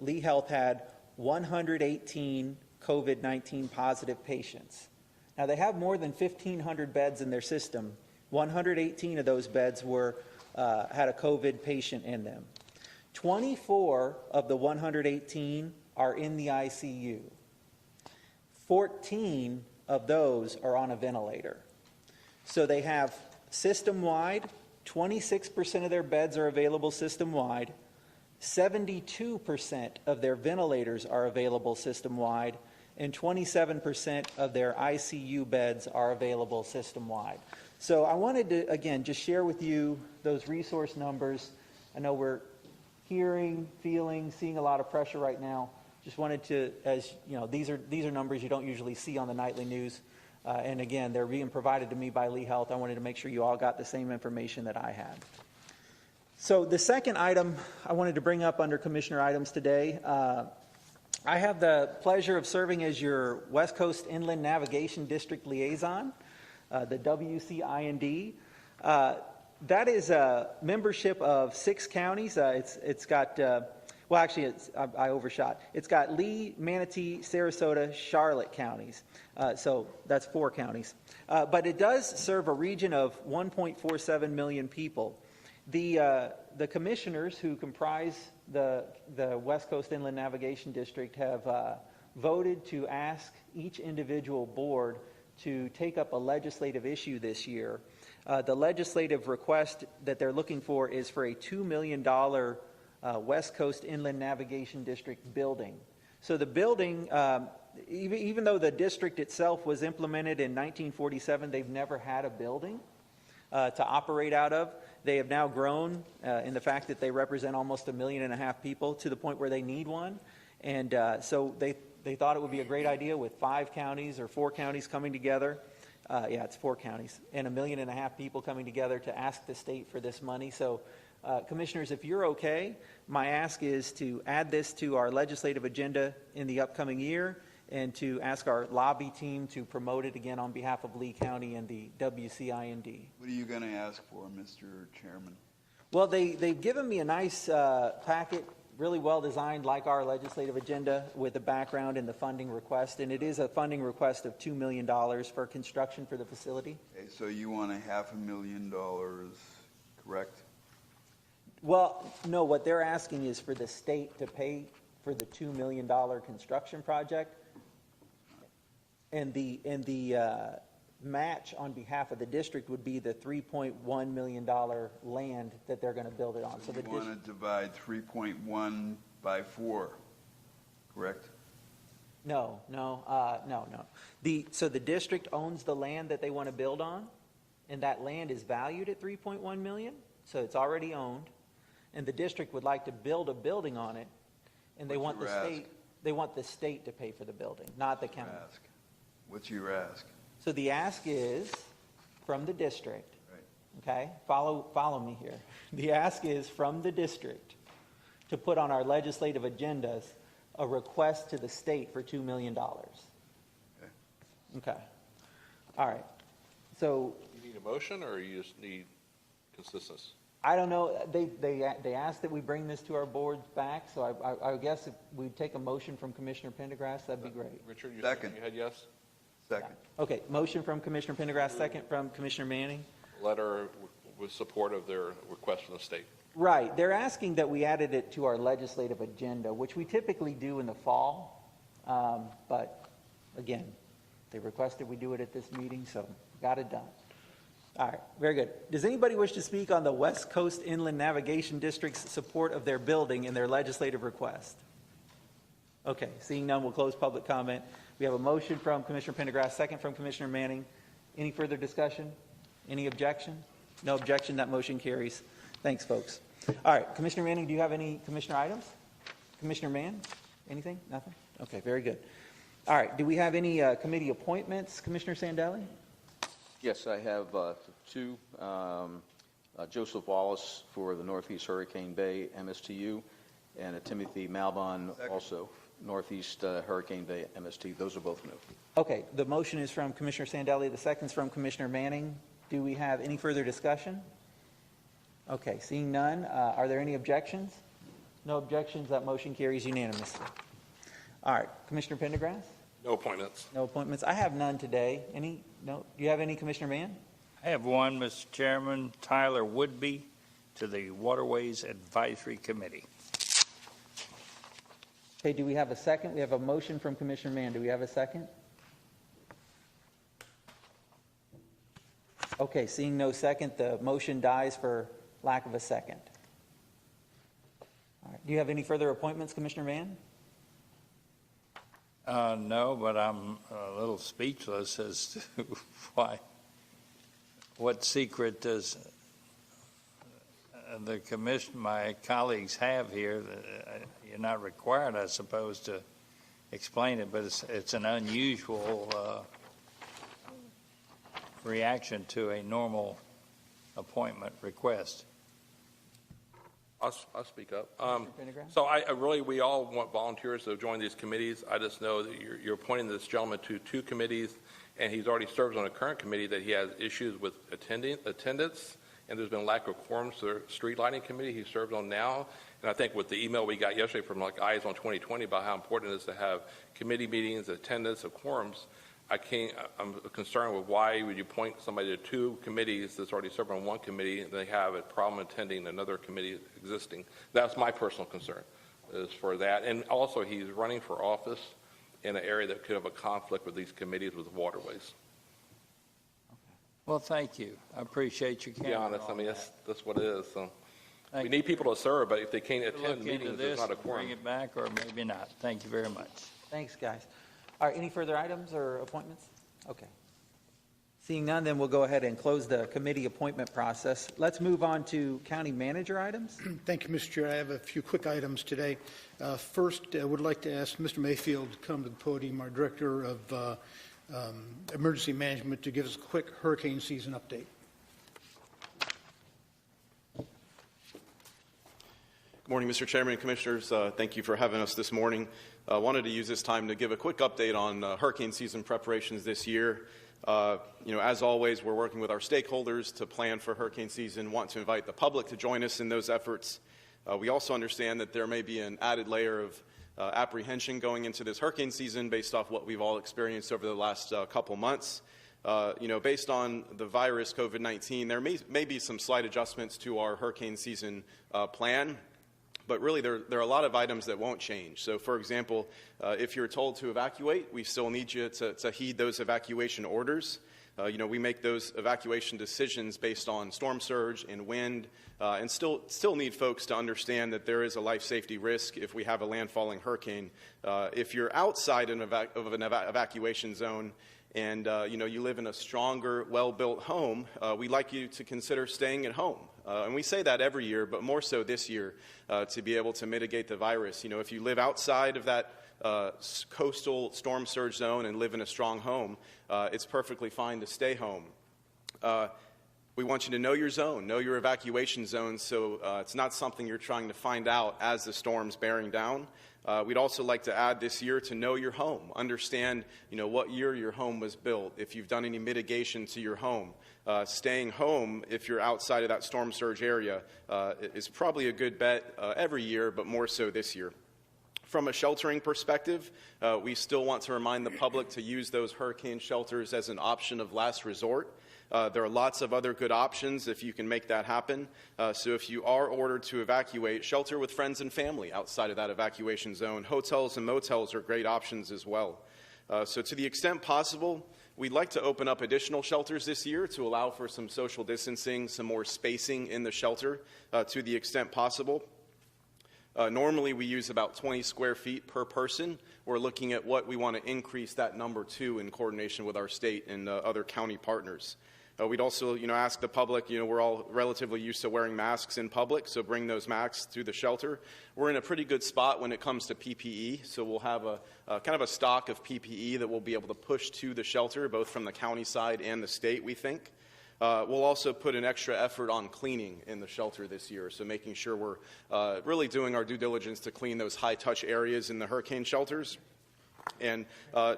Lee Health had 118 COVID-19 positive patients. Now, they have more than 1,500 beds in their system. 118 of those beds had a COVID patient in them. 24 of the 118 are in the ICU. 14 of those are on a ventilator. So they have system-wide, 26% of their beds are available system-wide, 72% of their ventilators are available system-wide, and 27% of their ICU beds are available system-wide. So I wanted to, again, just share with you those resource numbers. I know we're hearing, feeling, seeing a lot of pressure right now. Just wanted to, as you know, these are numbers you don't usually see on the nightly news. And again, they're being provided to me by Lee Health. I wanted to make sure you all got the same information that I had. So the second item I wanted to bring up under Commissioner items today, I have the pleasure of serving as your West Coast Inland Navigation District Liaison, the WCIND. That is a membership of 6 counties. It's got, well, actually, I overshot. It's got Lee, Manatee, Sarasota, Charlotte counties. So that's 4 counties. But it does serve a region of 1.47 million people. The commissioners who comprise the West Coast Inland Navigation District have voted to ask each individual board to take up a legislative issue this year. The legislative request that they're looking for is for a $2 million West Coast Inland Navigation District building. So the building, even though the district itself was implemented in 1947, they've never had a building to operate out of. They have now grown in the fact that they represent almost 1.5 million people to the point where they need one. And so they thought it would be a great idea with 5 counties or 4 counties coming together. Yeah, it's 4 counties and 1.5 million people coming together to ask the state for this money. So commissioners, if you're okay, my ask is to add this to our legislative agenda in the upcoming year and to ask our lobby team to promote it again on behalf of Lee County and the WCIND. What are you going to ask for, Mr. Chairman? Well, they've given me a nice packet, really well designed like our legislative agenda with the background and the funding request, and it is a funding request of $2 million for construction for the facility. Okay, so you want $500,000, correct? Well, no, what they're asking is for the state to pay for the $2 million construction project, and the match on behalf of the district would be the $3.1 million land that they're going to build it on. So you want to divide 3.1 by 4, correct? No. So the district owns the land that they want to build on, and that land is valued at $3.1 million, so it's already owned. And the district would like to build a building on it, and they want the state to pay for the building, not the county. What's your ask? So the ask is from the district. Right. Okay, follow me here. The ask is from the district to put on our legislative agendas a request to the state for $2 million. Okay. All right. So you need a motion, or you just need consistency? I don't know. They asked that we bring this to our boards back, so I guess if we take a motion from Commissioner Pendergrass, that'd be great. Richard, you Second. You had yes? Second. Okay, motion from Commissioner Pendergrass, second from Commissioner Manning. Letter with support of their request from the state. Right. They're asking that we added it to our legislative agenda, which we typically do in the fall. But again, they requested we do it at this meeting, so got it done. All right, very good. Does anybody wish to speak on the West Coast Inland Navigation District's support of their building and their legislative request? Okay, seeing none, we'll close public comment. We have a motion from Commissioner Pendergrass, second from Commissioner Manning. Any further discussion? Any objection? No objection, that motion carries. Thanks, folks. All right, Commissioner Manning, do you have any commissioner items? Commissioner Mann, anything? Nothing? Okay, very good. All right, do we have any committee appointments, Commissioner Sandelli? Yes, I have two. Joseph Wallace for the Northeast Hurricane Bay MSTU, and Timothy Malbon, also Northeast Hurricane Bay MST. Those are both new. Okay, the motion is from Commissioner Sandelli, the second's from Commissioner Manning. Do we have any further discussion? Okay, seeing none, are there any objections? No objections, that motion carries unanimously. All right, Commissioner Pendergrass? No appointments. No appointments. I have none today. Any? No? Do you have any, Commissioner Mann? I have one, Mr. Chairman, Tyler Woodby to the Waterways Advisory Committee. Okay, do we have a second? We have a motion from Commissioner Mann. Do we have a second? Okay, seeing no second, the motion dies for lack of a second. All right. Do you have any further appointments, Commissioner Mann? No, but I'm a little speechless as to why. What secret does the commission, my colleagues have here? You're not required, I suppose, to explain it, but it's an unusual reaction to a normal appointment request. I'll speak up. So we all want volunteers to join these committees. I just know that you're appointing this gentleman to two committees, and he's already serves on a current committee that he has issues with attendance, and there's been a lack of quorums to the street lighting committee he serves on now. And I think with the email we got yesterday from Eyes on 2020 about how important it is to have committee meetings, attendance, and quorums, I'm concerned with why would you appoint somebody to two committees that's already serving on one committee and they have a problem attending another committee existing. That's my personal concern, is for that. And also he's running for office in an area that could have a conflict with these committees with waterways. Well, thank you. I appreciate your candor. To be honest, I mean, that's what it is. So we you. need people to serve, but if they can't attend Look meetings, into there's this, not a quorum. bring it back, or maybe not. Thank you very much. Thanks, guys. All right, any further items or appointments? Okay. Seeing none, then we'll go ahead and close the committee appointment process. Let's move on to county manager items. Thank you, Mr. Chair. I have a few quick items today. First, I would like to ask Mr. Mayfield to come to the podium, our Director of Emergency Management, to give us a quick hurricane season update. Good morning, Mr. Chairman and Commissioners. Thank you for having us this morning. I wanted to use this time to give a quick update on hurricane season preparations this year. As always, we're working with our stakeholders to plan for hurricane season, want to invite the public to join us in those efforts. We also understand that there may be an added layer of apprehension going into this hurricane season based off what we've all experienced over the last couple months. Based on the virus, COVID-19, there may be some slight adjustments to our hurricane season plan. But really, there are a lot of items that won't change. So, for example, if you're told to evacuate, we still need you to heed those evacuation orders. We make those evacuation decisions based on storm surge and wind, and still need folks to understand that there is a life safety risk if we have a landfalling hurricane. If you're outside of an evacuation zone, and you live in a stronger, well-built home, we'd like you to consider staying at home. And we say that every year, but more so this year, to be able to mitigate the virus. If you live outside of that coastal storm surge zone and live in a strong home, it's perfectly fine to stay home. We want you to know your zone, know your evacuation zone, so it's not something you're trying to find out as the storm's bearing down. We'd also like to add this year to know your home. Understand, what year your home was built, if you've done any mitigation to your home. Staying home, if you're outside of that storm surge area, is probably a good bet every year, but more so this year. From a sheltering perspective, we still want to remind the public to use those hurricane shelters as an option of last resort. There are lots of other good options if you can make that happen. So if you are ordered to evacuate, shelter with friends and family outside of that evacuation zone. Hotels and motels are great options as well. So to the extent possible, we'd like to open up additional shelters this year to allow for some social distancing, some more spacing in the shelter to the extent possible. Normally, we use about 20 square feet per person. We're looking at what we want to increase that number to in coordination with our state and other county partners. We'd also, ask the public, we're all relatively used to wearing masks in public, so bring those masks to the shelter. We're in a pretty good spot when it comes to PPE, so we'll have a kind of a stock of PPE that we'll be able to push to the shelter, both from the county side and the state, we think. We'll also put an extra effort on cleaning in the shelter this year, so making sure we're really doing our due diligence to clean those high-touch areas in the hurricane shelters. And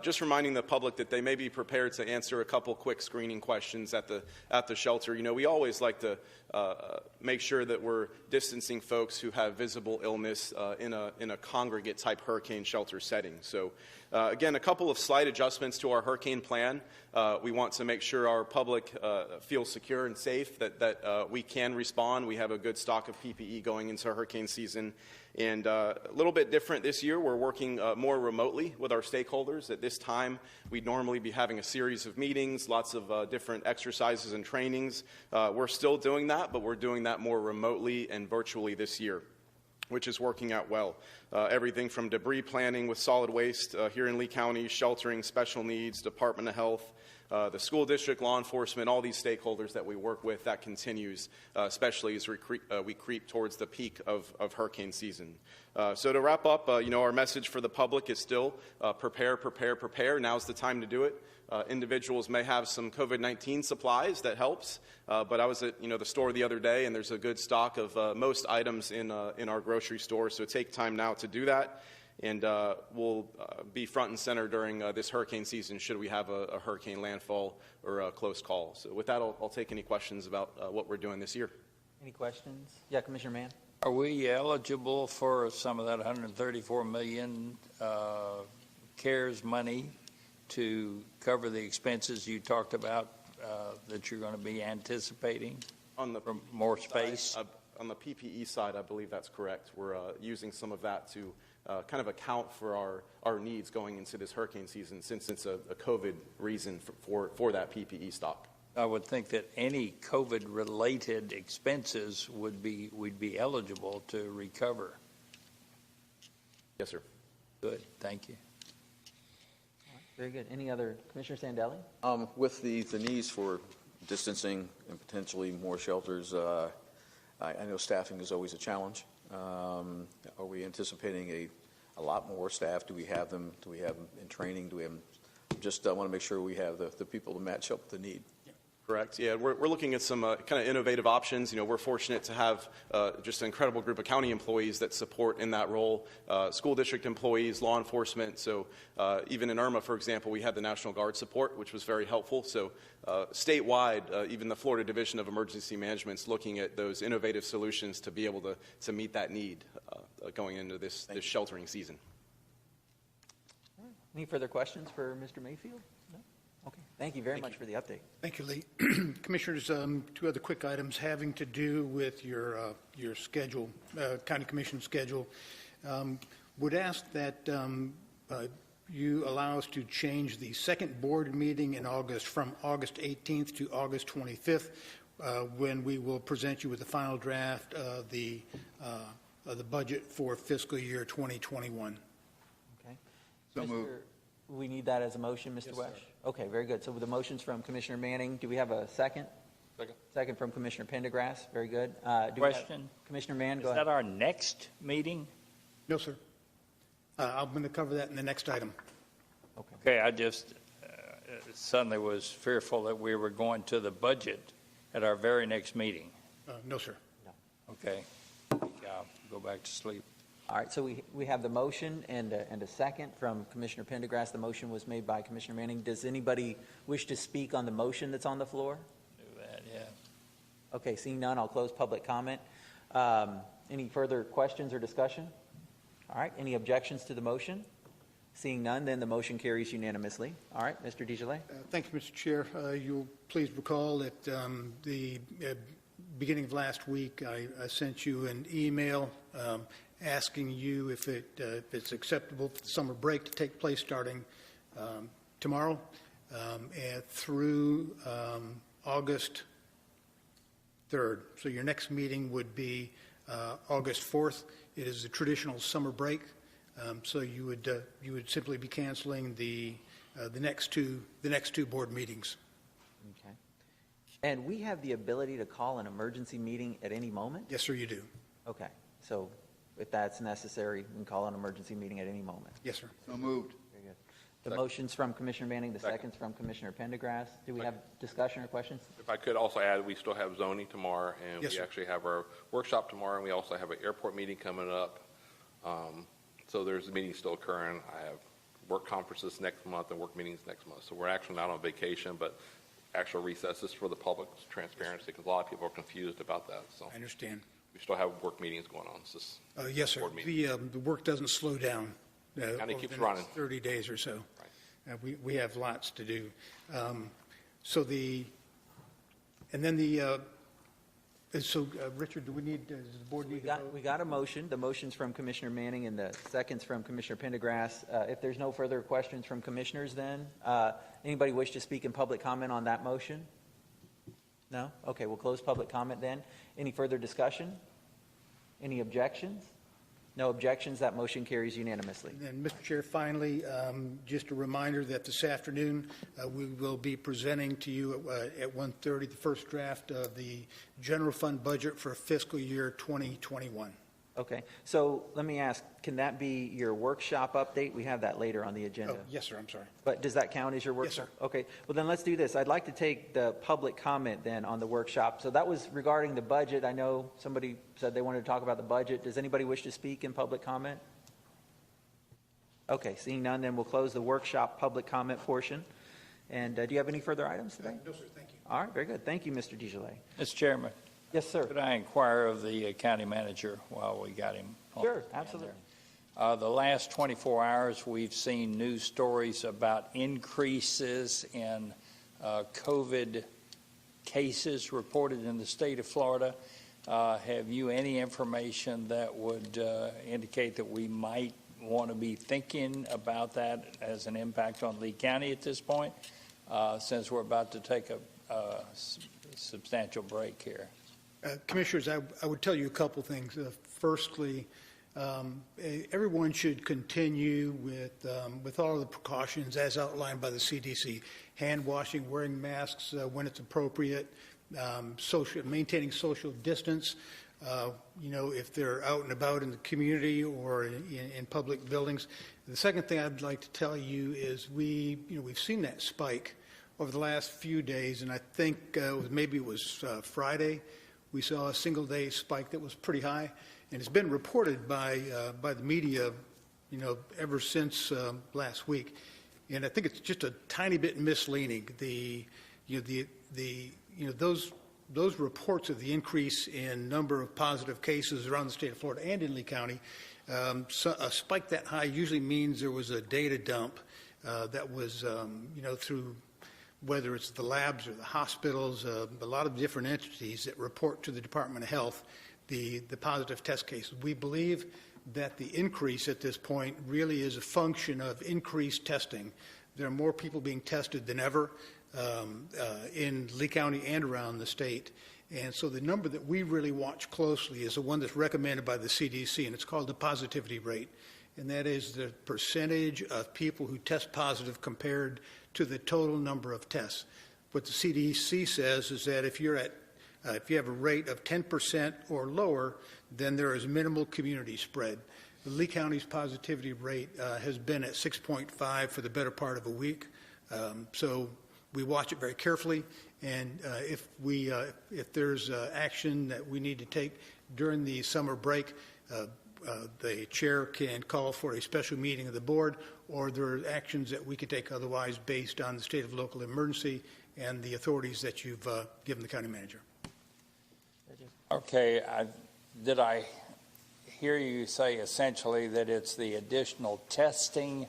just reminding the public that they may be prepared to answer a couple quick screening questions at the shelter. We always like to make sure that we're distancing folks who have visible illness in a congregate type hurricane shelter setting. So again, a couple of slight adjustments to our hurricane plan. We want to make sure our public feels secure and safe, that we can respond. We have a good stock of PPE going into hurricane season. And a little bit different this year, we're working more remotely with our stakeholders. At this time, we'd normally be having a series of meetings, lots of different exercises and trainings. We're still doing that, but we're doing that more remotely and virtually this year, which is working out well. Everything from debris planning with solid waste here in Lee County, sheltering, special needs, Department of Health, the school district, law enforcement, all these stakeholders that we work with, that continues, especially as we creep towards the peak of hurricane season. So to wrap up, our message for the public is still prepare, prepare, prepare. Now's the time to do it. Individuals may have some COVID-19 supplies, that helps, but I was at the store the other day, and there's a good stock of most items in our grocery store, so take time now to do that. And we'll be front and center during this hurricane season should we have a hurricane landfall or a close call. So with that, I'll take any questions about what we're doing this year. Any questions? Yeah, Commissioner Mann. Are we eligible for some of that $134 million CARES money to cover the expenses you talked about that you're going to be anticipating for more space? On the PPE side, I believe that's correct. We're using some of that to kind of account for our needs going into this hurricane season, since it's a COVID reason for that PPE stock. I would think that any COVID-related expenses we'd be eligible to recover. Yes, sir. Good, thank you. Very good. Any other? Commissioner Sandelli? With the needs for distancing and potentially more shelters, I know staffing is always a challenge. Are we anticipating a lot more staff? Do we have them? Do we have them in training? Do we have them? Just want to make sure we have the people to match up the need. Correct. Yeah, we're looking at some kind of innovative options. We're fortunate to have just an incredible group of county employees that support in that role, school district employees, law enforcement. So even in Irma, for example, we had the National Guard support, which was very helpful. So statewide, even the Florida Division of Emergency Management is looking at those innovative solutions to be able to meet that need going into this sheltering season. Any further questions for Mr. Mayfield? No? Okay. Thank you very much for the update. Thank you, Lee. Commissioners, two other quick items having to do with your schedule, County Commission schedule. Would ask that you allow us to change the second board meeting in August from August 18th to August 25th, when we will present you with the final draft of the budget for fiscal year 2021. Okay. So moved. We need that as a motion, Mr. Wesch? Okay, very good. So with the motions from Commissioner Manning, do we have a second? Second. Second from Commissioner Pendergrass. Very good. Question. Commissioner Mann, go Is ahead. that our next meeting? No, sir. I'm going to cover that in the next item. Okay, I just suddenly was fearful that we were going to the budget at our very next meeting. No, sir. No. Okay. I'll go back to sleep. All right, so we have the motion and a second from Commissioner Pendergrass. The motion was made by Commissioner Manning. Does anybody wish to speak on the motion that's on the floor? Do that, yeah. Okay, seeing none, I'll close public comment. Any further questions or discussion? All right, any objections to the motion? Seeing none, then the motion carries unanimously. All right, Mr. DeGillet. Thank you, Mr. Chair. You'll please recall that the beginning of last week, I sent you an email asking you if it's acceptable for the summer break to take place starting tomorrow and through August 3rd. So your next meeting would be August 4th. It is the traditional summer break, so you would simply be canceling the next two board meetings. Okay. And we have the ability to call an emergency meeting at any moment? Yes, sir, you do. Okay, so if that's necessary, we can call an emergency meeting at any moment. Yes, sir. So moved. Very good. The motion's from Commissioner Manning, the second's from Commissioner Pendergrass. Do we have discussion or questions? If I could also add, we still have zoning tomorrow, and Yes, we sir. actually have our workshop tomorrow, and we also have an airport meeting coming up. So there's a meeting still occurring. I have work conferences next month and work meetings next month. So we're actually not on vacation, but actual recesses for the public's transparency, because a lot of people are confused about that. So I understand. we still have work meetings going on. It's just Yes, sir. board meeting. The work doesn't slow down. Kinda over keeps the running. next 30 days or so. Right. We have lots to do. Richard, do we need, does the board need to vote? We got a motion. The motion's from Commissioner Manning and the second's from Commissioner Pendergrass. If there's no further questions from commissioners then, anybody wish to speak in public comment on that motion? No? Okay, we'll close public comment then. Any further discussion? Any objections? No objections. That motion carries unanimously. And Mr. Chair, finally, just a reminder that this afternoon we will be presenting to you at 1:30 the first draft of the general fund budget for fiscal year 2021. Okay, so let me ask, can that be your workshop update? We have that later on the agenda. Oh, yes, sir, I'm sorry. But does that count as your workshop? Yes, sir. Okay, well then let's do this. I'd like to take the public comment then on the workshop. So that was regarding the budget. I know somebody said they wanted to talk about the budget. Does anybody wish to speak in public comment? Okay, seeing none, then we'll close the workshop public comment portion. And do you have any further items today? No, sir, thank you. All right, very good. Thank you, Mr. DeGillet. Mr. Chairman, Yes, sir. could I inquire of the county manager while we got him? on Sure, the absolutely. The last 24 hours, we've seen news stories about increases in COVID cases reported in the state of Florida. Have you any information that would indicate that we might want to be thinking about that as an impact on Lee County at this point, since we're about to take a substantial break here? Commissioners, I would tell you a couple things. Firstly, everyone should continue with all of the precautions as outlined by the CDC: hand washing, wearing masks when it's appropriate, maintaining social distance. If they're out and about in the community or in public buildings. The second thing I'd like to tell you is we've seen that spike over the last few days, and I think maybe it was Friday. We saw a single-day spike that was pretty high, and it's been reported by the media, ever since last week. And I think it's just a tiny bit misleading. Those reports of the increase in number of positive cases around the state of Florida and in Lee County, a spike that high usually means there was a data dump that was, through whether it's the labs or the hospitals, a lot of different entities that report to the Department of Health the positive test cases. We believe that the increase at this point really is a function of increased testing. There are more people being tested than ever in Lee County and around the state. And so the number that we really watch closely is the one that's recommended by the CDC, and it's called the positivity rate. And that is the percentage of people who test positive compared to the total number of tests. What the CDC says is that if you have a rate of 10% or lower, then there is minimal community spread. The Lee County's positivity rate has been at 6.5 for the better part of a week. So we watch it very carefully, and if there's action that we need to take during the summer break, the chair can call for a special meeting of the board, or there are actions that we could take otherwise based on the state of local emergency and the authorities that you've given the county manager. Okay, did I hear you say essentially that it's the additional testing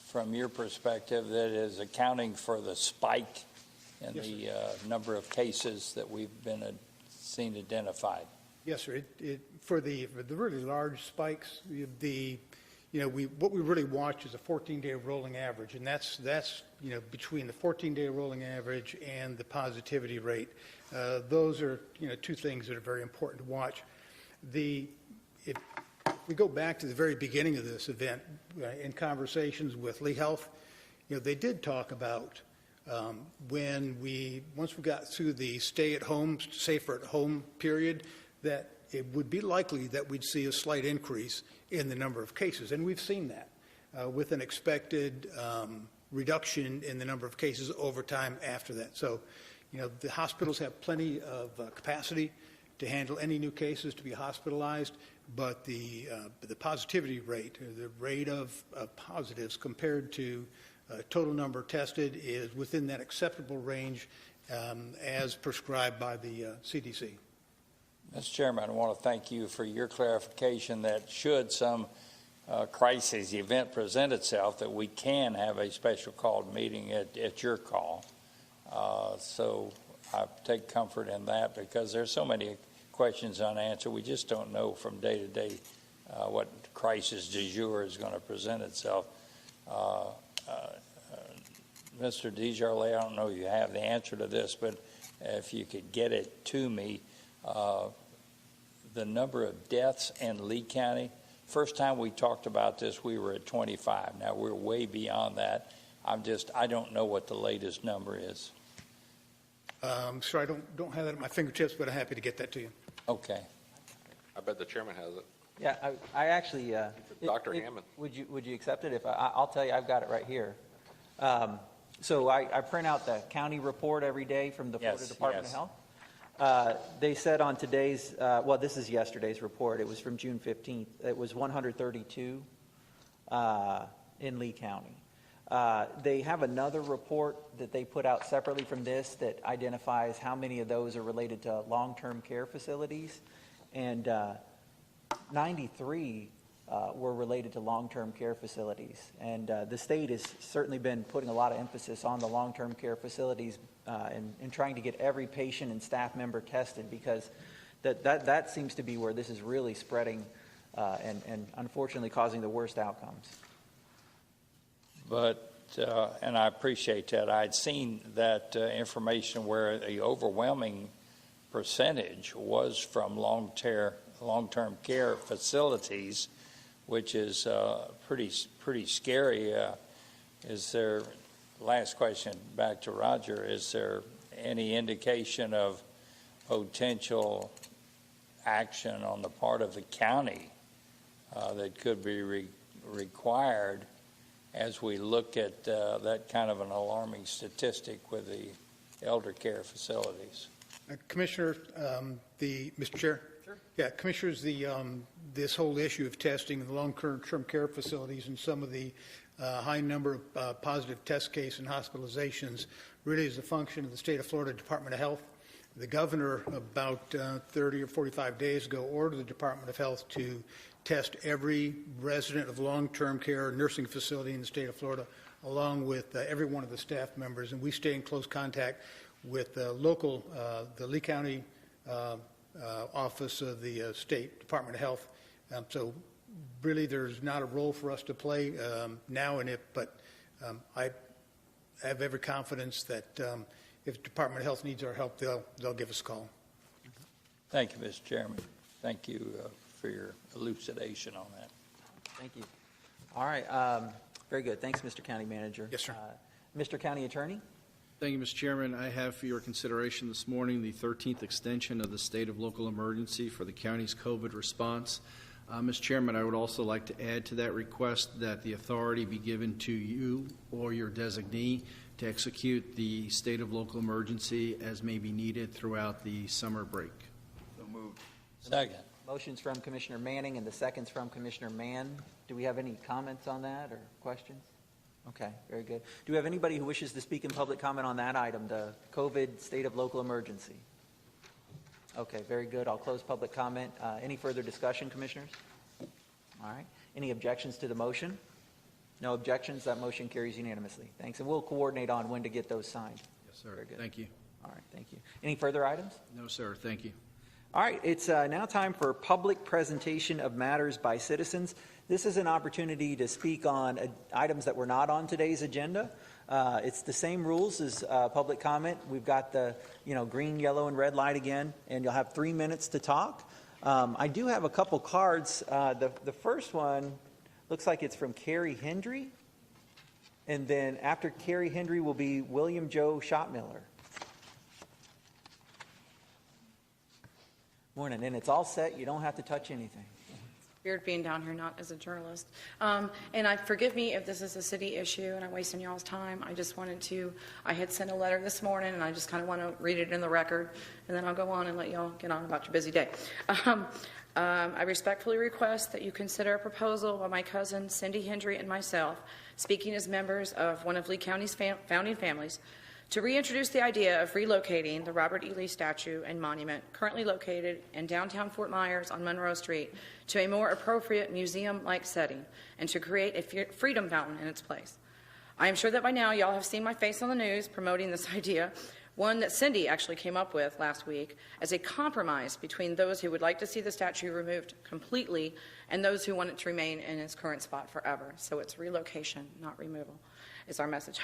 from your perspective that is accounting for the spike in the number of cases that we've seen identified? Yes, sir. For the really large spikes, what we really watch is a 14-day rolling average, and that's between the 14-day rolling average and the positivity rate. Those are two things that are very important to watch. If we go back to the very beginning of this event, in conversations with Lee Health, they did talk about Once we got through the stay-at-home, safer-at-home period, that it would be likely that we'd see a slight increase in the number of cases, and we've seen that with an expected reduction in the number of cases over time after that. So, the hospitals have plenty of capacity to handle any new cases to be hospitalized, but the positivity rate, or the rate of positives compared to total number tested, is within that acceptable range as prescribed by the CDC. Mr. Chairman, I want to thank you for your clarification that should some crisis event present itself, that we can have a special called meeting at your call. So I take comfort in that, because there's so many questions unanswered. We just don't know from day to day what crisis du jour is going to present itself. Mr. DeJarlais, I don't know if you have the answer to this, but if you could get it to me, the number of deaths in Lee County. First time we talked about this, we were at 25. Now we're way beyond that. I don't know what the latest number is. Sir, I don't have that at my fingertips, but I'm happy to get that to you. Okay. I bet the chairman has it. Yeah, I actually. Dr. Hammond. Would you accept it? If I'll tell you, I've got it right here. So I print out the county report every day from the Florida Department of Health. They said on today's, this is yesterday's report. It was from June 15th. It was 132 in Lee County. They have another report that they put out separately from this that identifies how many of those are related to long-term care facilities, and 93 were related to long-term care facilities. And the state has certainly been putting a lot of emphasis on the long-term care facilities and trying to get every patient and staff member tested, because that seems to be where this is really spreading and unfortunately causing the worst outcomes. But, and I appreciate that. I'd seen that information where the overwhelming percentage was from long-term care facilities, which is pretty scary. Is there, last question back to Roger, is there any indication of potential action on the part of the county that could be required as we look at that kind of an alarming statistic with the elder care facilities? Commissioner, Mr. Chair? Sure. Yeah, Commissioners, this whole issue of testing in the long-term care facilities and some of the high number of positive test case and hospitalizations really is a function of the state of Florida Department of Health. The governor, about 30 or 45 days ago, ordered the Department of Health to test every resident of long-term care nursing facility in the state of Florida, along with every one of the staff members. And we stay in close contact with the Lee County office of the State Department of Health. So really there's not a role for us to play now in it, but I have every confidence that if the Department of Health needs our help, they'll give us a call. Thank you, Mr. Chairman. Thank you for your elucidation on that. Thank you. All right. Very good. Thanks, Mr. County Manager. Yes, sir. Mr. County Attorney? Thank you, Mr. Chairman. I have for your consideration this morning the 13th extension of the state of local emergency for the county's COVID response. Mr. Chairman, I would also like to add to that request that the authority be given to you or your designee to execute the state of local emergency as may be needed throughout the summer break. So moved. Second. Motions from Commissioner Manning and the seconds from Commissioner Mann. Do we have any comments on that or questions? Okay, very good. Do we have anybody who wishes to speak in public comment on that item, the COVID state of local emergency? Okay, very good. I'll close public comment. Any further discussion, Commissioners? All right. Any objections to the motion? No objections. That motion carries unanimously. Thanks. And we'll coordinate on when to get those signed. Yes, sir. Very good. Thank you. All right, thank you. Any further items? No, sir. Thank you. All right, it's now time for public presentation of matters by citizens. This is an opportunity to speak on items that were not on today's agenda. It's the same rules as public comment. We've got the green, yellow, and red light again, and you'll have 3 minutes to talk. I do have a couple cards. The first one looks like it's from Carrie Hendry. And then after Carrie Hendry will be William Joe Schottmiller. Morning, and it's all set. You don't have to touch anything. Weird being down here, not as a journalist. Forgive me if this is a city issue and I'm wasting y'all's time. I had sent a letter this morning and I just kind of want to read it in the record and then I'll go on and let y'all get on about your busy day. I respectfully request that you consider a proposal by my cousin Cindy Hendry and myself, speaking as members of one of Lee County's founding families, to reintroduce the idea of relocating the Robert E. Lee statue and monument currently located in downtown Fort Myers on Monroe Street to a more appropriate museum-like setting and to create a freedom fountain in its place. I am sure that by now y'all have seen my face on the news promoting this idea, one that Cindy actually came up with last week as a compromise between those who would like to see the statue removed completely and those who want it to remain in its current spot forever. So it's relocation, not removal, is our message.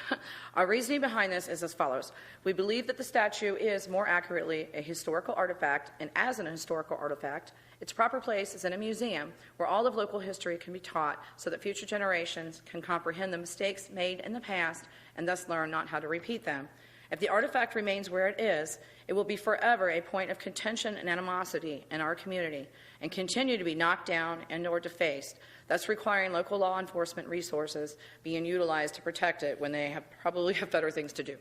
Our reasoning behind this is as follows. We believe that the statue is more accurately a historical artifact, and as an historical artifact, its proper place is in a museum where all of local history can be taught so that future generations can comprehend the mistakes made in the past and thus learn not how to repeat them. If the artifact remains where it is, it will be forever a point of contention and animosity in our community and continue to be knocked down and or defaced, thus requiring local law enforcement resources being utilized to protect it when they probably have better things to do.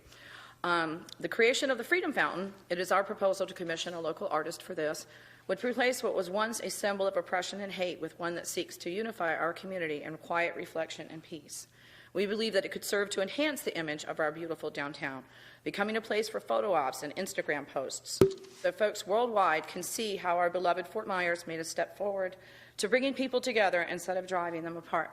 The creation of the Freedom Fountain, it is our proposal to commission a local artist for this, would replace what was once a symbol of oppression and hate with one that seeks to unify our community in quiet reflection and peace. We believe that it could serve to enhance the image of our beautiful downtown, becoming a place for photo ops and Instagram posts, so folks worldwide can see how our beloved Fort Myers made a step forward to bringing people together instead of driving them apart.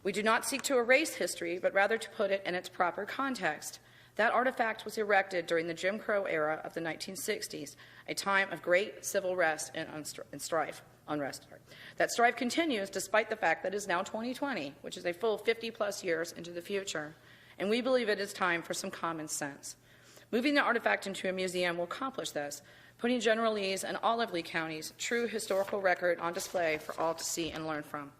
We do not seek to erase history, but rather to put it in its proper context. That artifact was erected during the Jim Crow era of the 1960s, a time of great civil unrest and strife. That strife continues despite the fact that it is now 2020, which is a full 50-plus years into the future. And we believe it is time for some common sense. Moving the artifact into a museum will accomplish this, putting General Lee's and all of Lee County's true historical record on display for all to see and learn from.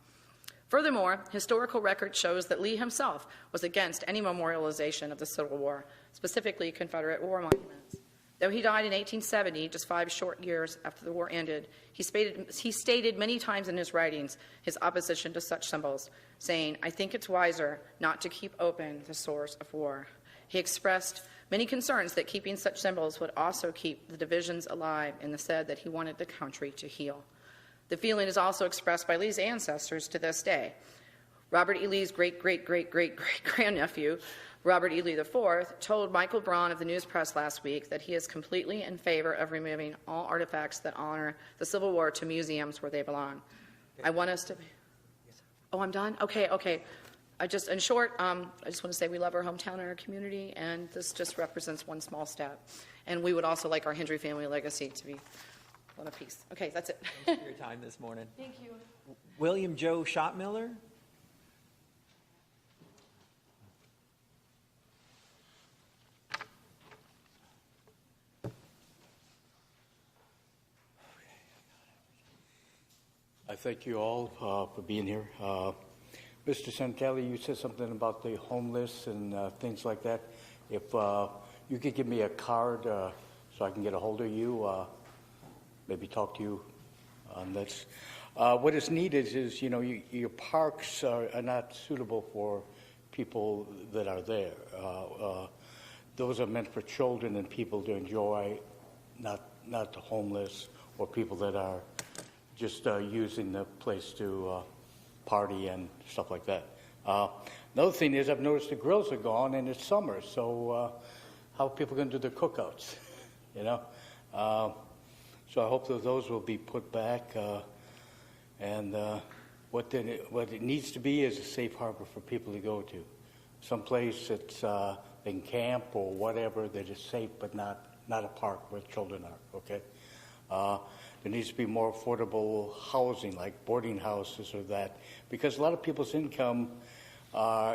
Furthermore, historical record shows that Lee himself was against any memorialization of the Civil War, specifically Confederate war monuments. Though he died in 1870, just 5 short years after the war ended, he stated many times in his writings his opposition to such symbols, saying, "I think it's wiser not to keep open the sores of war." He expressed many concerns that keeping such symbols would also keep the divisions alive and said that he wanted the country to heal. The feeling is also expressed by Lee's ancestors to this day. Robert E. Lee's great-great-great-great-grandnephew, Robert E. Lee IV, told Michael Braun of the News Press last week that he is completely in favor of removing all artifacts that honor the Civil War to museums where they belong. I want us to... Oh, I'm done? Okay. In short, I just want to say we love our hometown and our community, and this just represents one small step. And we would also like our Hendry family legacy to be one apiece. Okay, that's it. Thanks for your time this morning. Thank you. William Joe Schottmiller. I thank you all for being here. Mr. Santelli, you said something about the homeless and things like that. If you could give me a card so I can get a hold of you, maybe talk to you on this. What is needed is, your parks are not suitable for people that are there. Those are meant for children and people to enjoy, not the homeless or people that are just using the place to party and stuff like that. Another thing is I've noticed the grills are gone and it's summer, so how are people going to do their cookouts? So I hope that those will be put back. And what it needs to be is a safe harbor for people to go to. Someplace that's they can camp or whatever that is safe, but not a park where children are, okay? There needs to be more affordable housing, like boarding houses or that, because a lot of people's income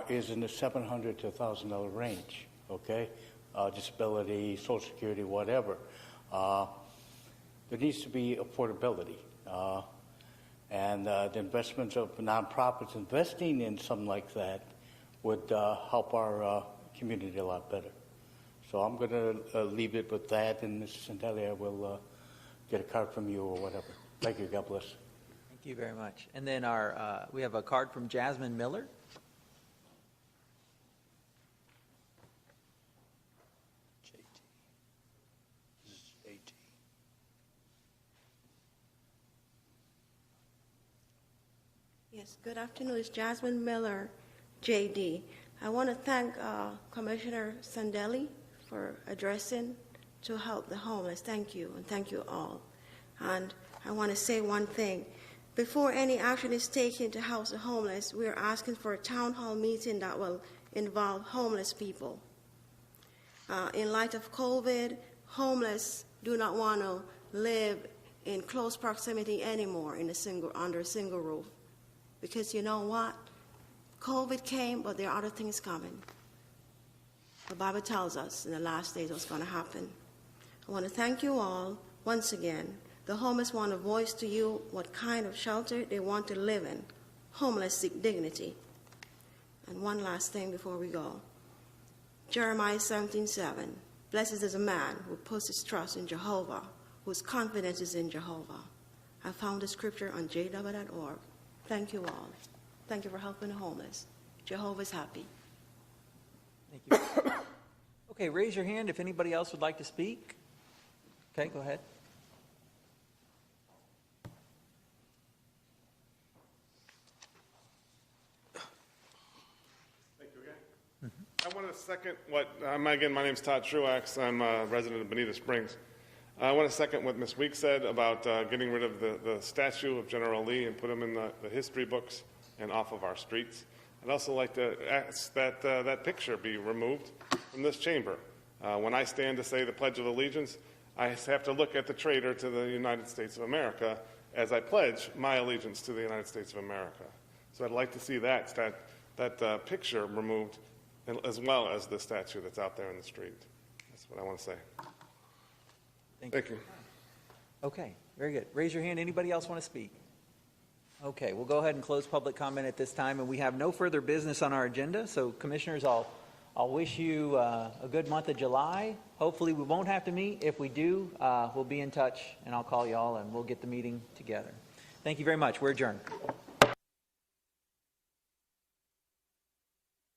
is in the $700 to $1,000 range, okay? Disability, Social Security, whatever. There needs to be affordability. And the investments of nonprofits investing in something like that would help our community a lot better. So I'm going to leave it with that, and Mr. Santelli, I will get a card from you or whatever. Thank you. God bless. Thank you very much. And then we have a card from Jasmine Miller. Yes, good afternoon. It's Jasmine Miller, JD. I want to thank Commissioner Sandelli for addressing to help the homeless. Thank you, and thank you all. And I want to say one thing. Before any action is taken to house the homeless, we are asking for a town hall meeting that will involve homeless people. In light of COVID, homeless do not want to live in close proximity anymore under a single roof. Because you know what? COVID came, but there are other things coming. The Bible tells us in the last days what's going to happen. I want to thank you all once again. The homeless want to voice to you what kind of shelter they want to live in. Homeless seek dignity. And one last thing before we go. Jeremiah 17:7. Blessed is a man who puts his trust in Jehovah, whose confidence is in Jehovah. I found the scripture on jw.org. Thank you all. Thank you for helping the homeless. Jehovah's happy. Thank you. Okay, raise your hand if anybody else would like to speak. Okay, go ahead. Thank you again. I want to second what, again, my name's Todd Truax. I'm a resident of Bonita Springs. I want to second what Ms. Weeks said about getting rid of the statue of General Lee and put him in the history books and off of our streets. I'd also like to ask that that picture be removed from this chamber. When I stand to say the Pledge of Allegiance, I have to look at the traitor to the United States of America as I pledge my allegiance to the United States of America. So I'd like to see that picture removed, as well as the statue that's out there in the street. That's what I want to say. Thank you. Okay, very good. Raise your hand. Anybody else want to speak? Okay, we'll go ahead and close public comment at this time, and we have no further business on our agenda. So, commissioners, I'll wish you a good month of July. Hopefully, we won't have to meet. If we do, we'll be in touch, and I'll call you all, and we'll get the meeting together. Thank you very much. We're adjourned.